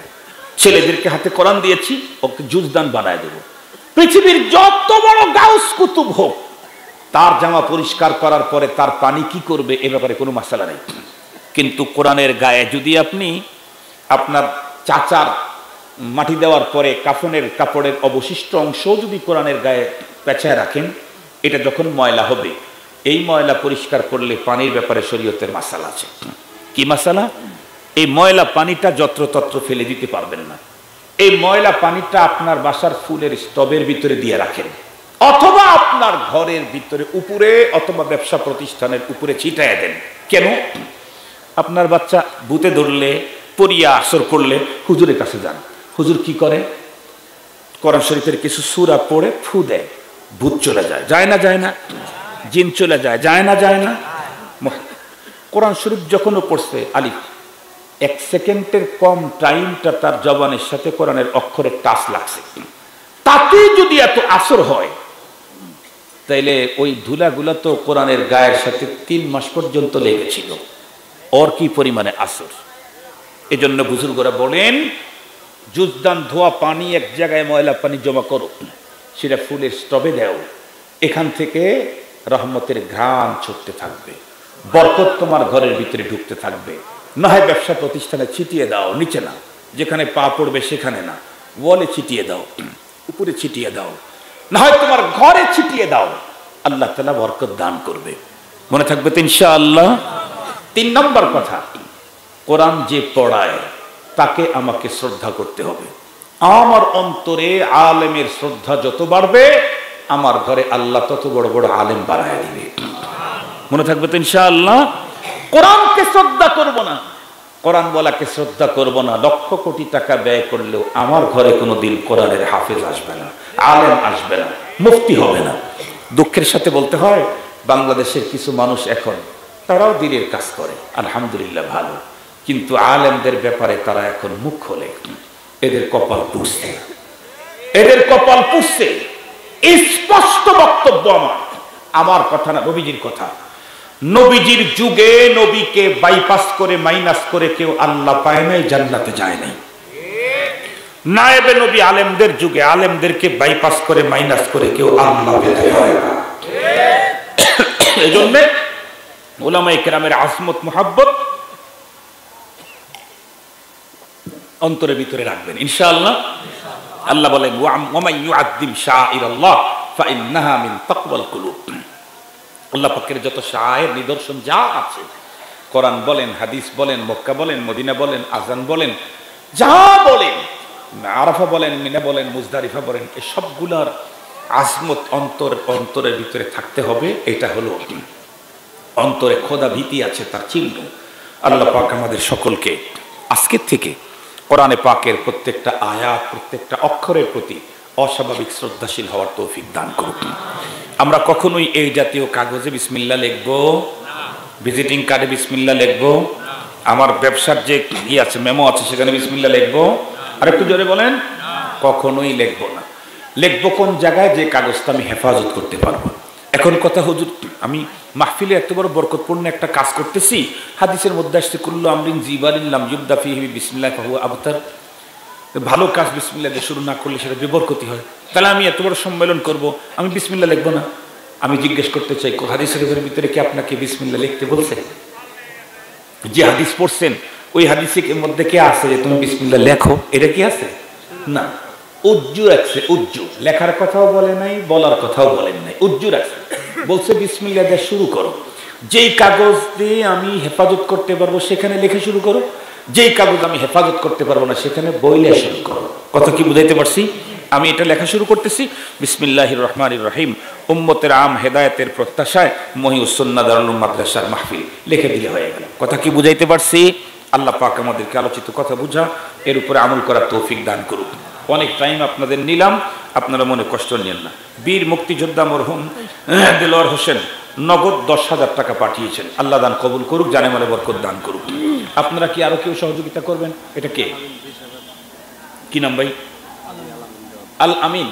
ছেলেদেরকে হাতে কোরআন দিয়েছি, ওকে জুজদান বানায় দেবো। পৃথিবীর যত বড় গাউস কুতুব হোক, তার জামা পরিষ্কার করার পরে তার পানি কি করবে এ ব্যাপারে কোনো মাসালা নেই। কিন্তু কোরআনের গায়ে যদি আপনি আপনার চাচার মাটি দেওয়ার পরে কাফনের কাপড়ের অবশিষ্ট অংশ যদি কোরআনের গায়ে পেঁচায় রাখেন, এটা যখন ময়লা হবে, এই ময়লা পরিষ্কার করলে পানির ব্যাপারে শরীয়তের মাসালা আছে। কি মাসালা? এই ময়লা পানিটা যত্রতত্র ফেলে দিতে পারবেন না। এই ময়লা পানিটা আপনার বাসার ফুলের স্টবের ভিতরে দিয়ে রাখেন, অথবা আপনার ঘরের ভিতরে উপরে, অথবা ব্যবসা প্রতিষ্ঠানের উপরে ছিটায় দেন। কেন? আপনার বাচ্চা ভূতে ধরলে, পড়িয়া আসর করলে হুজুরের কাছে যান। হুজুর কি করে? কোরআন শরীফের কিছু সূরা পড়ে ফু দেয়, ভূত চলে যায়। যায় না? যায় না? জিন চলে যায়। যায় না? যায় না? কোরআন শরীফ যখনও পড়ছে, আলিফ 1 সেকেন্ডের কম টাইমটা তার জবানের সাথে কোরআনের অক্ষরের টাচ লাগছে, তাতে যদি এত আসর হয়, তাইলে ওই ধুলাগুলা তো কোরআনের গায়ের সাথে 3 মাস পর্যন্ত লেগেছিল, ওর কি পরিমাণে আসর। এজন্য বুজুর্গরা বলেন, জুজদান ধোয়া পানি এক জায়গায় ময়লা পানি জমা করো, সেটা ফুলের স্টবে দাও, এখান থেকে রহমতের ঘ্রাণ ছুটতে থাকবে, বরকত তোমার ঘরের ভিতরে ঢুকতে থাকবে। না হয় ব্যবসা প্রতিষ্ঠানে ছিটিয়ে দাও, নিচে না, যেখানে পা পড়বে সেখানে না, ওয়ালে ছিটিয়ে দাও, উপরে ছিটিয়ে দাও, না হয় তোমার ঘরে ছিটিয়ে দাও, আল্লাহ তাআলা বরকত দান করবে। মনে থাকবে তো ইনশাআল্লাহ? 3 নম্বর কথা, কোরআন যে পড়ায় তাকে আমাকে শ্রদ্ধা করতে হবে। আমার অন্তরে আলেমের শ্রদ্ধা যত বাড়বে, আমার ঘরে আল্লাহ তত বড় বড় আলেম বাড়ায় দিবে। মনে থাকবে তো ইনশাআল্লাহ? কোরআনকে শ্রদ্ধা করব না, কোরআন বলাকে শ্রদ্ধা করব না, লক্ষ কোটি টাকা ব্যয় করলেও আমার ঘরে কোনোদিন কোরআনের হাফেজ আসবে না, আলেম আসবে না, মুফতি হবে না। দুঃখের সাথে বলতে হয়, বাংলাদেশের কিছু মানুষ এখন তারাও দিনের কাজ করে, আলহামদুলিল্লাহ ভালো, কিন্তু আলেমদের ব্যাপারে তারা এখন মুখ খোলে। এদের কপাল পুড়ছে, এদের কপাল পুড়ছে। স্পষ্ট বক্তব্য আমার কথা না, নবীজির কথা। নবীজির যুগে নবীকে বাইপাস করে, মাইনাস করে কেউ আল্লাহ পায় নাই, জান্নাতে যায় নাই। নায়েবে নবী আলেমদের যুগে আলেমদেরকে বাইপাস করে, মাইনাস করে কেউ আল্লাহ পেতে হয় না। এজন্য উলামায়ে কেরামের আজমত মুহাব্বত অন্তরের ভিতরে রাখবেন ইনশাআল্লাহ। আল্লাহ বলেন, ওয়া মান ইউআযযিম শাআইরাল্লাহ ফাইন্নাহা মিন তাকওয়াল কুলুব। আল্লাহ পাকের যত শায়ের নিদর্শন যা আছে, কোরআন বলেন, হাদিস বলেন, মক্কা বলেন, মদিনা বলেন, আজান বলেন, যা বলেন, আরাফা বলেন, মিনা বলেন, মুজদালিফা বলেন, এই সবগুলার আজমত অন্তরের ভিতরে থাকতে হবে। এটা হলো অন্তরে খোদা ভীতি আছে তার চিহ্ন। আল্লাহ পাক আমাদের সকলকে আজকের থেকে কোরআনে পাকের প্রত্যেকটা আয়াত, প্রত্যেকটা অক্ষরের প্রতি অস্বাভাবিক শ্রদ্ধাশীল হওয়ার তৌফিক দান করুন। আমরা কখনোই এই জাতীয় কাগজে বিসমিল্লাহ লিখবো, ভিজিটিং কার্ডে বিসমিল্লাহ লিখবো, আমার ব্যবসার যে কি আছে মেমো আছে সেখানে বিসমিল্লাহ লিখবো, আর একটু জোরে বলেন, কখনোই লিখবো না। লিখবো কোন জায়গায়, যে কাগজটা আমি হেফাজত করতে পারবো। এখন কথা, হুজুর আমি মাহফিলে এত বড় বরকতপূর্ণ একটা কাজ করতেছি, হাদিসের মধ্যে আসছে কুল্লু আমরিন জিবালিন লাম ইউবদা ফিহি বিসমিল্লাহ ফাহুয়া আবতার, ভালো কাজ বিসমিল্লাহ দিয়ে শুরু না করলে সেটা বিবরকতি হয়। তাহলে আমি এত বড় সম্মেলন করব, আমি বিসমিল্লাহ লিখবো না? আমি জিজ্ঞেস করতে চাই, হাদিস শরীফের ভিতরে কি আপনাকে বিসমিল্লাহ লিখতে বলছে? যে হাদিস পড়ছেন ওই হাদিসের মধ্যে কে আছে যে তুমি বিসমিল্লাহ লেখো? এটা কি আছে? না। উজ্জু রাখছে, উজ্জু, লেখার কথাও বলে নাই, বলার কথাও বলেন নাই, উজ্জু রাখছে, বলছে বিসমিল্লাহ দিয়ে শুরু করো। যেই কাগজ দিয়ে আমি হেফাজত করতে পারবো সেখানে লেখা শুরু করো, যেই কাগজ আমি হেফাজত করতে পারবো না সেখানে বইলে শুরু করো। কথা কি বুঝাইতে পারছি? আমি এটা লেখা শুরু করতেছি, বিসমিল্লাহির রহমানির রহিম, উম্মতের আম হেদায়েতের প্রত্যাশায় মহিউসুন্নাহ দারুল মাদ্রাসার মাহফিল, লিখে দিলে হয়ে গেল। কথা কি বুঝাইতে পারছি? আল্লাহ পাক আমাদেরকে আলোচিত কথা বুঝা, এর উপরে আমল করার তৌফিক দান করুক। অনেক টাইম আপনাদের নিলাম, আপনারা মনে কষ্ট নেন না। বীর মুক্তিযোদ্ধা মরহুম দেলোয়ার হোসেন নগদ 10,000 টাকা পাঠিয়েছেন, আল্লাহ দান কবুল করুক, জানে মালে বরকত দান করুক। আপনারা কি আরো কেউ সহযোগিতা করবেন? এটা কে, কি নাম ভাই? আল আমিন।